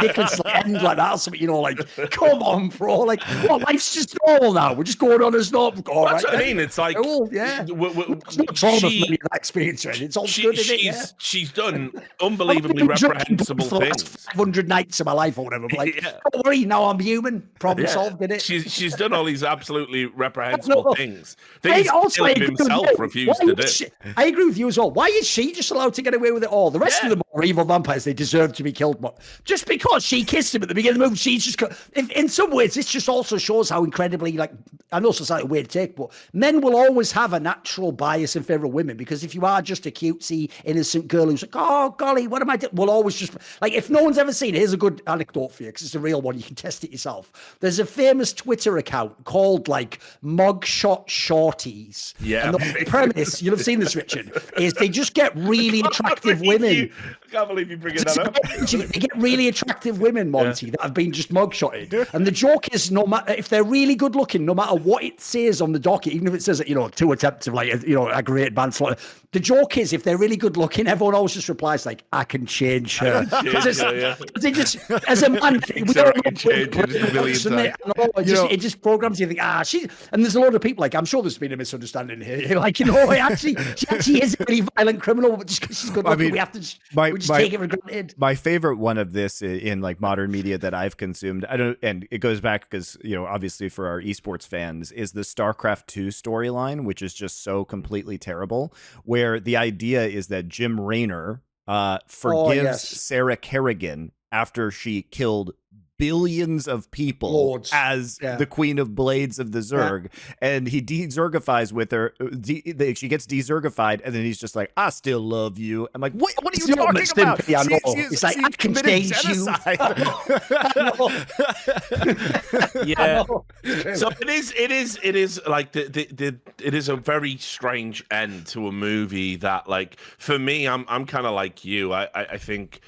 Speaker 2: Nicholas end like that or something, like, come on, bro. Like, life's just normal now. We're just going on as normal.
Speaker 1: That's what I mean. It's like,
Speaker 2: it's not trauma for me, that experience. It's all good, isn't it?
Speaker 1: She's done unbelievably reprehensible things.
Speaker 2: 500 nights of my life or whatever. But like, don't worry, now I'm human. Problem solved, did it?
Speaker 1: She's done all these absolutely reprehensible things. Things Philip himself refused to do.
Speaker 2: I agree with you as well. Why is she just allowed to get away with it all? The rest of them are evil vampires. They deserve to be killed more. Just because she kissed him at the beginning of the movie, she's just. In some ways, this just also shows how incredibly, like, I know it's a weird take, but men will always have a natural bias in favor of women, because if you are just a cutesy, innocent girl who's like, oh, golly, what am I doing? We'll always just, like, if no one's ever seen it, here's a good anecdote for you, because it's a real one. You can test it yourself. There's a famous Twitter account called, like, Mugshot Shorties.
Speaker 1: Yeah.
Speaker 2: And the premise, you'll have seen this, Richard, is they just get really attractive women.
Speaker 1: I can't believe you bring that up.
Speaker 2: They get really attractive women, Monty, that have been just mugshotted. And the joke is, no matter if they're really good looking, no matter what it says on the docket, even if it says that, 2 attempts of, like, aggravated manslaughter, the joke is, if they're really good looking, everyone always just replies like, I can change her. They just, as a man, we don't know. It just programs you think, she's, and there's a lot of people, like, I'm sure there's been a misunderstanding here. Like, she actually is a really violent criminal, but just because she's good looking, we have to just take it for granted.
Speaker 3: My favorite one of this in like modern media that I've consumed, and it goes back because, obviously for our esports fans, is the StarCraft 2 storyline, which is just so completely terrible, where the idea is that Jim Raynor forgives Sarah Kerrigan after she killed billions of people as the Queen of Blades of the Zerg, and he de-Zergifies with her. She gets de-Zergified, and then he's just like, "I still love you." I'm like, "What are you talking about?"
Speaker 2: He's like, "I can change you."
Speaker 1: Yeah. So it is like it is a very strange end to a movie that, like, for me, I'm kind of like you. I think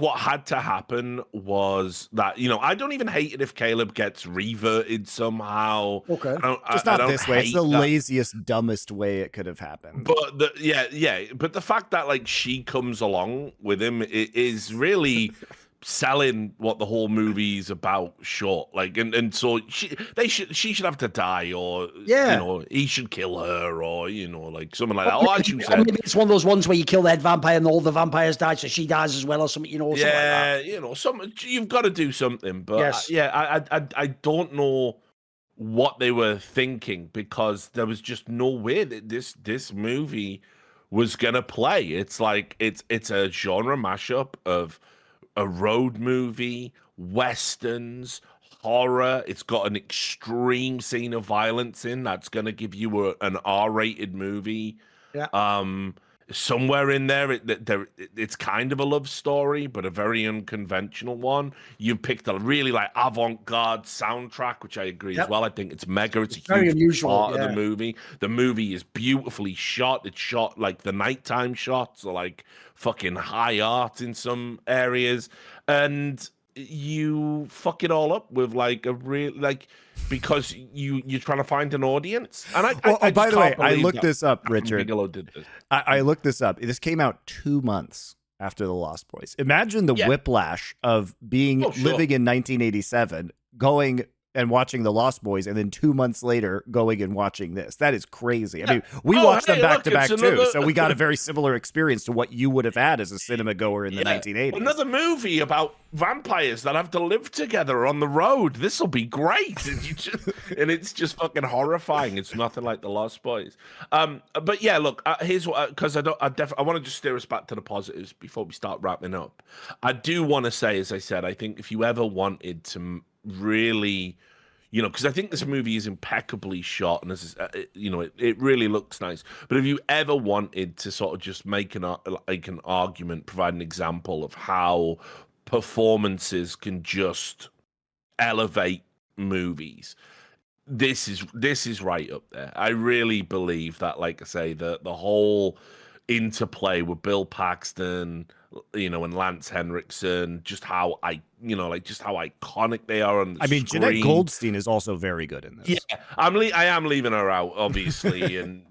Speaker 1: what had to happen was that, I don't even hate it if Caleb gets reverted somehow.
Speaker 2: Okay.
Speaker 3: Just not this way. It's the laziest, dumbest way it could have happened.
Speaker 1: But but the fact that, like, she comes along with him is really selling what the whole movie's about short. Like, and so she should have to die, or he should kill her, or like something like that. Or as you said,
Speaker 2: maybe it's one of those ones where you kill the head vampire and all the vampires die, so she dies as well, or something. Something like that.
Speaker 1: You've got to do something. But I don't know what they were thinking, because there was just no way that this movie was gonna play. It's like it's a genre mashup of a road movie, westerns, horror. It's got an extreme scene of violence in that's going to give you an R-rated movie. Somewhere in there, it's kind of a love story, but a very unconventional one. You picked a really, like, avant-garde soundtrack, which I agree as well. I think it's mega. It's a
Speaker 2: very
Speaker 1: huge part of the movie. The movie is beautifully shot. It's shot, like, the nighttime shots are like fucking high art in some areas, and you fuck it all up with, like, a real, like, because you're trying to find an audience. And
Speaker 3: by the way, I looked this up, Richard.
Speaker 1: Bigelow did this.
Speaker 3: I looked this up. This came out 2 months after The Lost Boys. Imagine the whiplash of living in 1987, going and watching The Lost Boys, and then 2 months later going and watching this. That is crazy. I mean, we watched them back to back too, so we got a very similar experience to what you would have had as a cinema goer in the 1980s.
Speaker 1: Another movie about vampires that have to live together on the road. This will be great. And it's just fucking horrifying. It's nothing like The Lost Boys. But yeah, look, here's what, because I want to just steer us back to the positives before we start wrapping up. I do want to say, as I said, I think if you ever wanted to really, because I think this movie is impeccably shot, and this is, it really looks nice. But if you ever wanted to sort of just make an argument, provide an example of how performances can just elevate movies, this is right up there. I really believe that, like I say, the whole interplay with Bill Paxton, and Lance Henriksen, just how just how iconic they are on the screen.
Speaker 3: Jeanette Goldstein is also very good in this.
Speaker 1: Yeah, I am leaving her out, obviously, and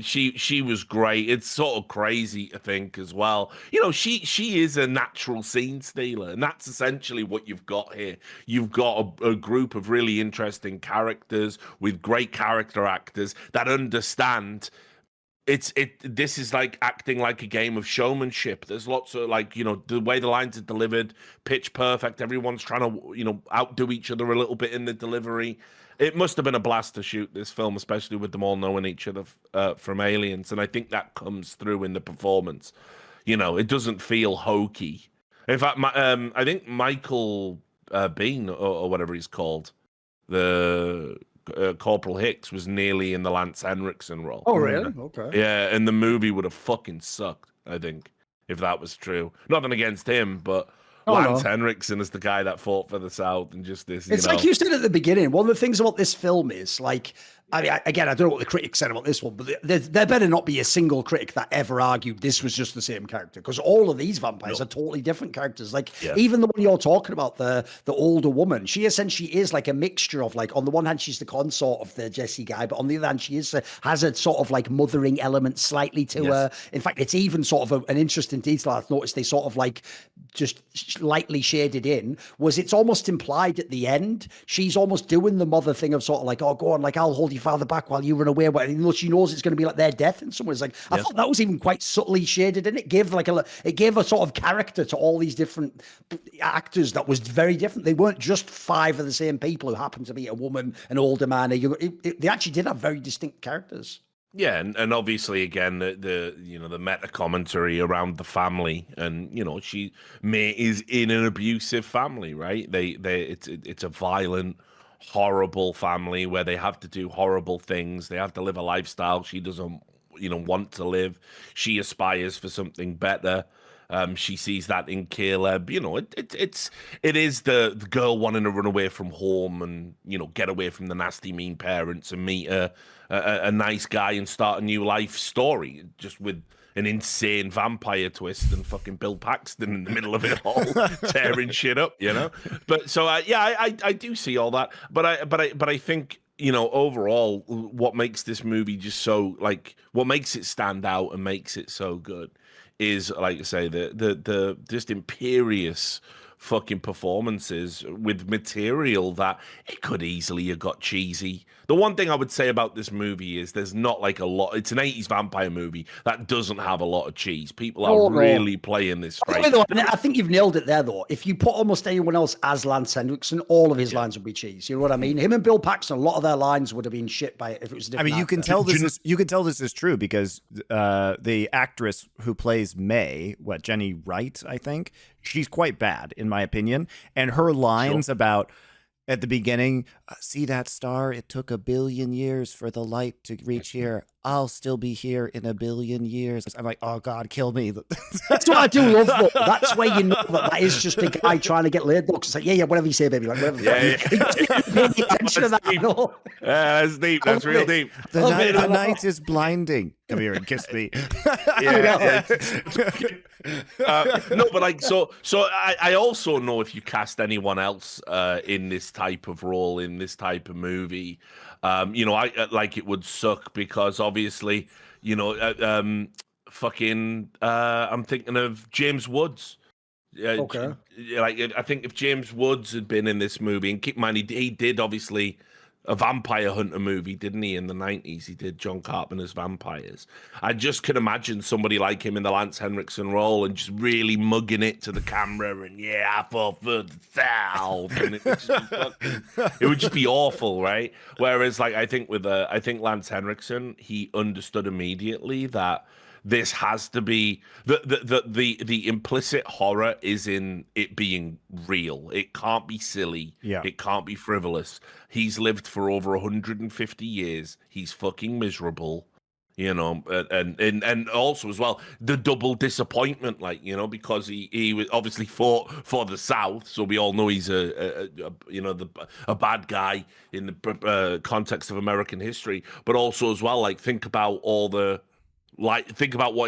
Speaker 1: she was great. It's sort of crazy to think as well. She is a natural scene stealer, and that's essentially what you've got here. You've got a group of really interesting characters with great character actors that understand. This is like acting like a game of showmanship. There's lots of, like, the way the lines are delivered, pitch perfect. Everyone's trying to, outdo each other a little bit in the delivery. It must have been a blast to shoot this film, especially with them all knowing each other from Aliens. And I think that comes through in the performance. It doesn't feel hokey. In fact, I think Michael Bean or whatever he's called, the Corporal Hicks, was nearly in the Lance Henriksen role.
Speaker 2: Oh, really? Okay.
Speaker 1: Yeah, and the movie would have fucking sucked, I think, if that was true. Nothing against him, but Lance Henriksen is the guy that fought for the South, and just this.
Speaker 2: It's like you said at the beginning. One of the things about this film is like, I mean, again, I don't know what the critics said about this one, but there better not be a single critic that ever argued this was just the same character, because all of these vampires are totally different characters. Like even the one you're talking about, the older woman, she essentially is like a mixture of, like, on the one hand she's the consort of the Jesse guy, but on the other hand she has a sort of like mothering element slightly to her. In fact, it's even sort of an interesting detail I've noticed they sort of like just lightly shaded in, was it's almost implied at the end she's almost doing the mother thing of sort of like, oh, go on, like, I'll hold your father back while you run away, but even though she knows it's going to be like their death in some ways. Like, I thought that was even quite subtly shaded, and it gave a sort of character to all these different actors that was very different. They weren't just five of the same people who happened to be a woman, an older man. They actually did have very distinct characters.
Speaker 1: Yeah, and obviously again the meta commentary around the family, and May is in an abusive family, right? It's a violent, horrible family where they have to do horrible things. They have to live a lifestyle she doesn't want to live. She aspires for something better. She sees that in Caleb. It is the girl wanting to run away from home and get away from the nasty, mean parents and meet a nice guy and start a new life story, just with an insane vampire twist and fucking Bill Paxton in the middle of it all, tearing shit up. But so I do see all that. But I think overall, what makes this movie just so, like, what makes it stand out and makes it so good is, like I say, the just imperious fucking performances with material that it could easily have got cheesy. The one thing I would say about this movie is there's not like a lot. It's an 80s vampire movie that doesn't have a lot of cheese. People are really playing this straight.
Speaker 2: I think you've nailed it there, though. If you put almost anyone else as Lance Henriksen, all of his lines would be cheese. You know what I mean? Him and Bill Paxton, a lot of their lines would have been shit by it if it was a different
Speaker 3: you can tell this is true because the actress who plays May, Jenny Wright, I think, she's quite bad in my opinion, and her lines about, at the beginning, see that star? It took 1 billion years for the light to reach here. I'll still be here in 1 billion years. I'm like, oh God, kill me.
Speaker 2: That's what I do love, though. That's where you know that is just a guy trying to get laid, though. It's like, yeah, whatever you say, baby. Like, whatever. Attention to that,
Speaker 1: that's deep. That's real deep.
Speaker 3: The night is blinding. Come here and kiss me.
Speaker 1: No, but like, so I also know if you cast anyone else in this type of role, in this type of movie, I like, it would suck because obviously, I'm thinking of James Woods.
Speaker 2: Okay.
Speaker 1: Like, I think if James Woods had been in this movie, and keep in mind he did obviously a vampire hunter movie, didn't he, in the 90s? He did John Carpenter's Vampires. I just can imagine somebody like him in the Lance Henriksen role and just really mugging it to the camera and, I fought for the South. And it would just be awful, right? Whereas, like, I think Lance Henriksen, he understood immediately that this has to be the implicit horror is in it being real. It can't be silly.
Speaker 3: Yeah.
Speaker 1: It can't be frivolous. He's lived for over 150 years. He's fucking miserable, and also as well the double disappointment, like, because he was obviously fought for the South, so we all know he's a bad guy in the context of American history, but also as well, like, think about what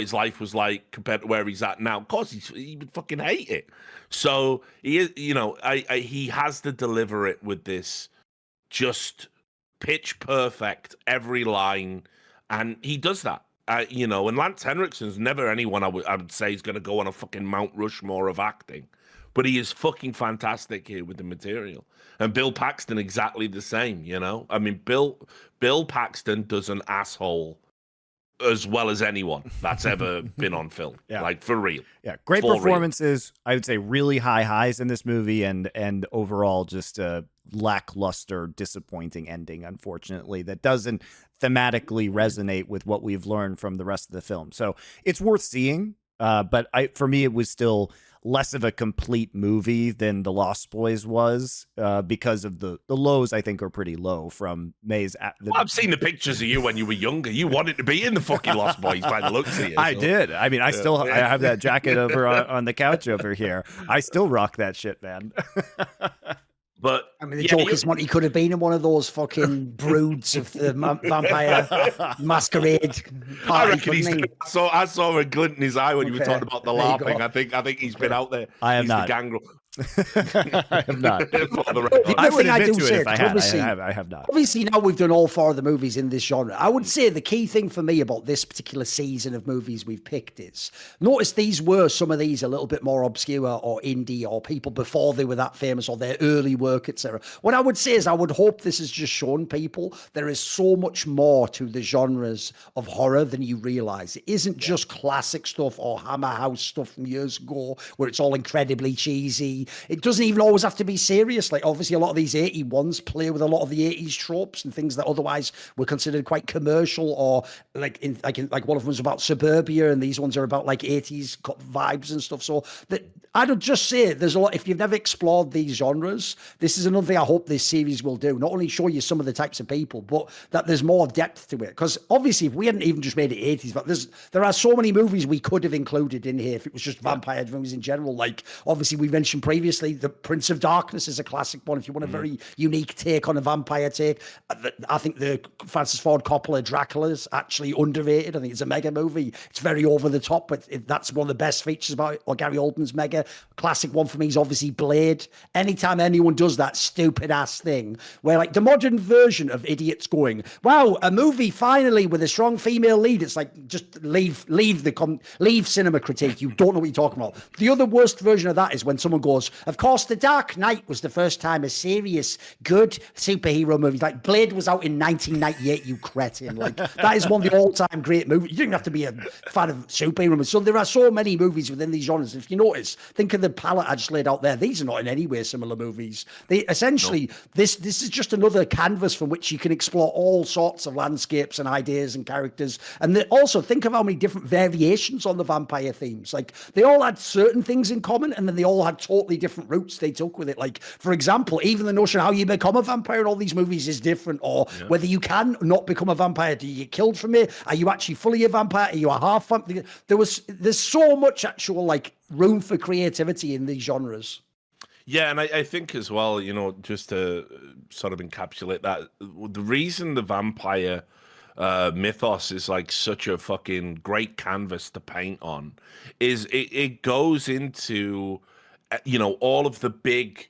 Speaker 1: his life was like compared to where he's at now. Of course, he would fucking hate it. So he is, he has to deliver it with this just pitch perfect every line, and he does that. And Lance Henriksen's never anyone I would say is going to go on a fucking Mount Rushmore of acting, but he is fucking fantastic here with the material. And Bill Paxton exactly the same. I mean, Bill Paxton does an asshole as well as anyone that's ever been on film. Like, for real.
Speaker 3: Yeah, great performances. I would say really high highs in this movie, and overall just a lackluster, disappointing ending, unfortunately, that doesn't thematically resonate with what we've learned from the rest of the film. So it's worth seeing. But for me, it was still less of a complete movie than The Lost Boys was, because of the lows. I think are pretty low from May's.
Speaker 1: Well, I've seen the pictures of you when you were younger. You wanted to be in the fucking Lost Boys by the looks of you.
Speaker 3: I did. I mean, I have that jacket over on the couch over here. I still rock that shit, man.
Speaker 1: But
Speaker 2: I mean, the joke is what he could have been in one of those fucking broods of the vampire masquerade party.
Speaker 1: I reckon I saw a glint in his eye when you were talking about the LARPing. I think he's been out there.
Speaker 3: I am not.
Speaker 1: The gangrel.
Speaker 3: I have not.
Speaker 2: I
Speaker 3: would admit
Speaker 2: do
Speaker 3: to
Speaker 2: say
Speaker 3: it if I had. I have not.
Speaker 2: Obviously, now we've done all 4 of the movies in this genre. I would say the key thing for me about this particular season of movies we've picked is, notice some of these a little bit more obscure or indie, or people before they were that famous, or their early work, etc. What I would say is I would hope this has just shown people there is so much more to the genres of horror than you realize. It isn't just classic stuff or Hammer House stuff from years ago where it's all incredibly cheesy. It doesn't even always have to be serious. Like, obviously, a lot of these 80s ones play with a lot of the 80s tropes and things that otherwise were considered quite commercial, or like one of them was about suburbia, and these ones are about like 80s vibes and stuff. So that I would just say there's a lot. If you've never explored these genres, this is another thing I hope this series will do. Not only show you some of the types of people, but that there's more depth to it. Because obviously, if we hadn't even just made it 80s, but there are so many movies we could have included in here if it was just vampire movies in general. Like, obviously, we mentioned previously, The Prince of Darkness is a classic one. If you want a very unique take on a vampire take, I think the Francis Ford Coppola Dracula is actually underrated. I think it's a mega movie. It's very over the top, but that's one of the best features about it. Or Gary Oldman's mega. Classic one for me is obviously Blade. Anytime anyone does that stupid ass thing where, like, the modern version of idiots going, wow, a movie finally with a strong female lead, it's like, just leave cinema critique. You don't know what you're talking about. The other worst version of that is when someone goes, of course, The Dark Knight was the first time a serious, good superhero movie. Like, Blade was out in 1998, you cretin. Like, that is one of the all-time great movies. You don't even have to be a fan of superhero movies. So there are so many movies within these genres. If you notice, think of the palette I just laid out there. These are not in any way similar movies. They essentially, this is just another canvas from which you can explore all sorts of landscapes and ideas and characters. And also think of how many different variations on the vampire themes. Like, they all had certain things in common, and then they all had totally different routes they took with it. Like, for example, even the notion of how you become a vampire in all these movies is different, or whether you can not become a vampire. Do you get killed from it? Are you actually fully a vampire? Are you a half vampire? There's so much actual, like, room for creativity in these genres.
Speaker 1: Yeah, and I think as well, just to sort of encapsulate that, the reason the vampire mythos is like such a fucking great canvas to paint on is it goes into all of the big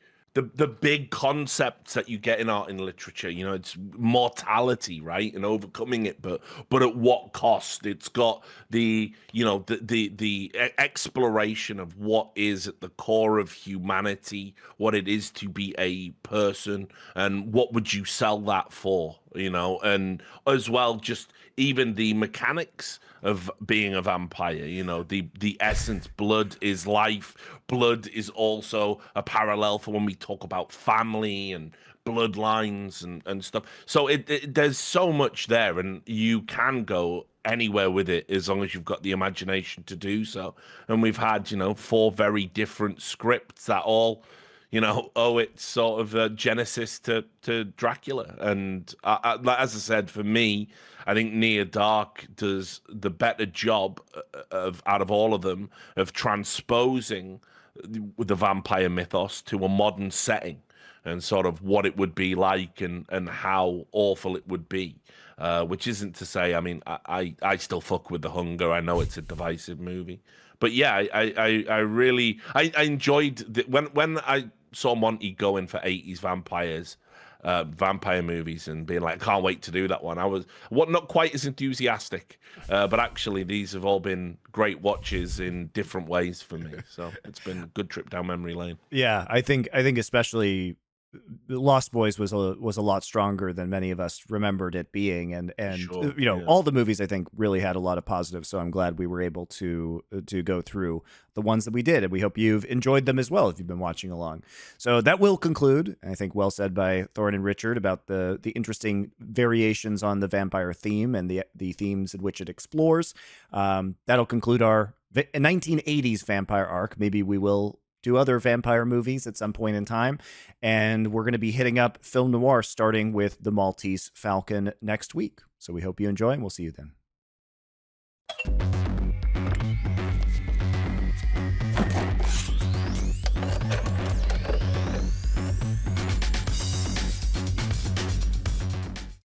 Speaker 1: concepts that you get in art and literature. It's mortality, right, and overcoming it, but at what cost? It's got the exploration of what is at the core of humanity, what it is to be a person, and what would you sell that for, and as well, just even the mechanics of being a vampire, the essence. Blood is life. Blood is also a parallel for when we talk about family and bloodlines and stuff. So there's so much there, and you can go anywhere with it as long as you've got the imagination to do so. And we've had, 4 very different scripts that all, owe its sort of genesis to Dracula. And as I said, for me, I think Near Dark does the better job out of all of them of transposing the vampire mythos to a modern setting and sort of what it would be like and how awful it would be. Which isn't to say, I mean, I still fuck with The Hunger. I know it's a divisive movie, but yeah, I really enjoyed when I saw Monty going for 80s vampire movies and being like, can't wait to do that one. I was not quite as enthusiastic, but actually these have all been great watches in different ways for me. So it's been a good trip down memory lane.
Speaker 3: Yeah, I think especially Lost Boys was a lot stronger than many of us remembered it being, and
Speaker 1: Sure,
Speaker 3: all the movies I think really had a lot of positives. So I'm glad we were able to go through the ones that we did, and we hope you've enjoyed them as well if you've been watching along. So that will conclude, I think, well said by Thorin and Richard about the interesting variations on the vampire theme and the themes in which it explores. That'll conclude our 1980s vampire arc. Maybe we will do other vampire movies at some point in time. And we're going to be hitting up film noir starting with The Maltese Falcon next week. So we hope you enjoy, and we'll see you then.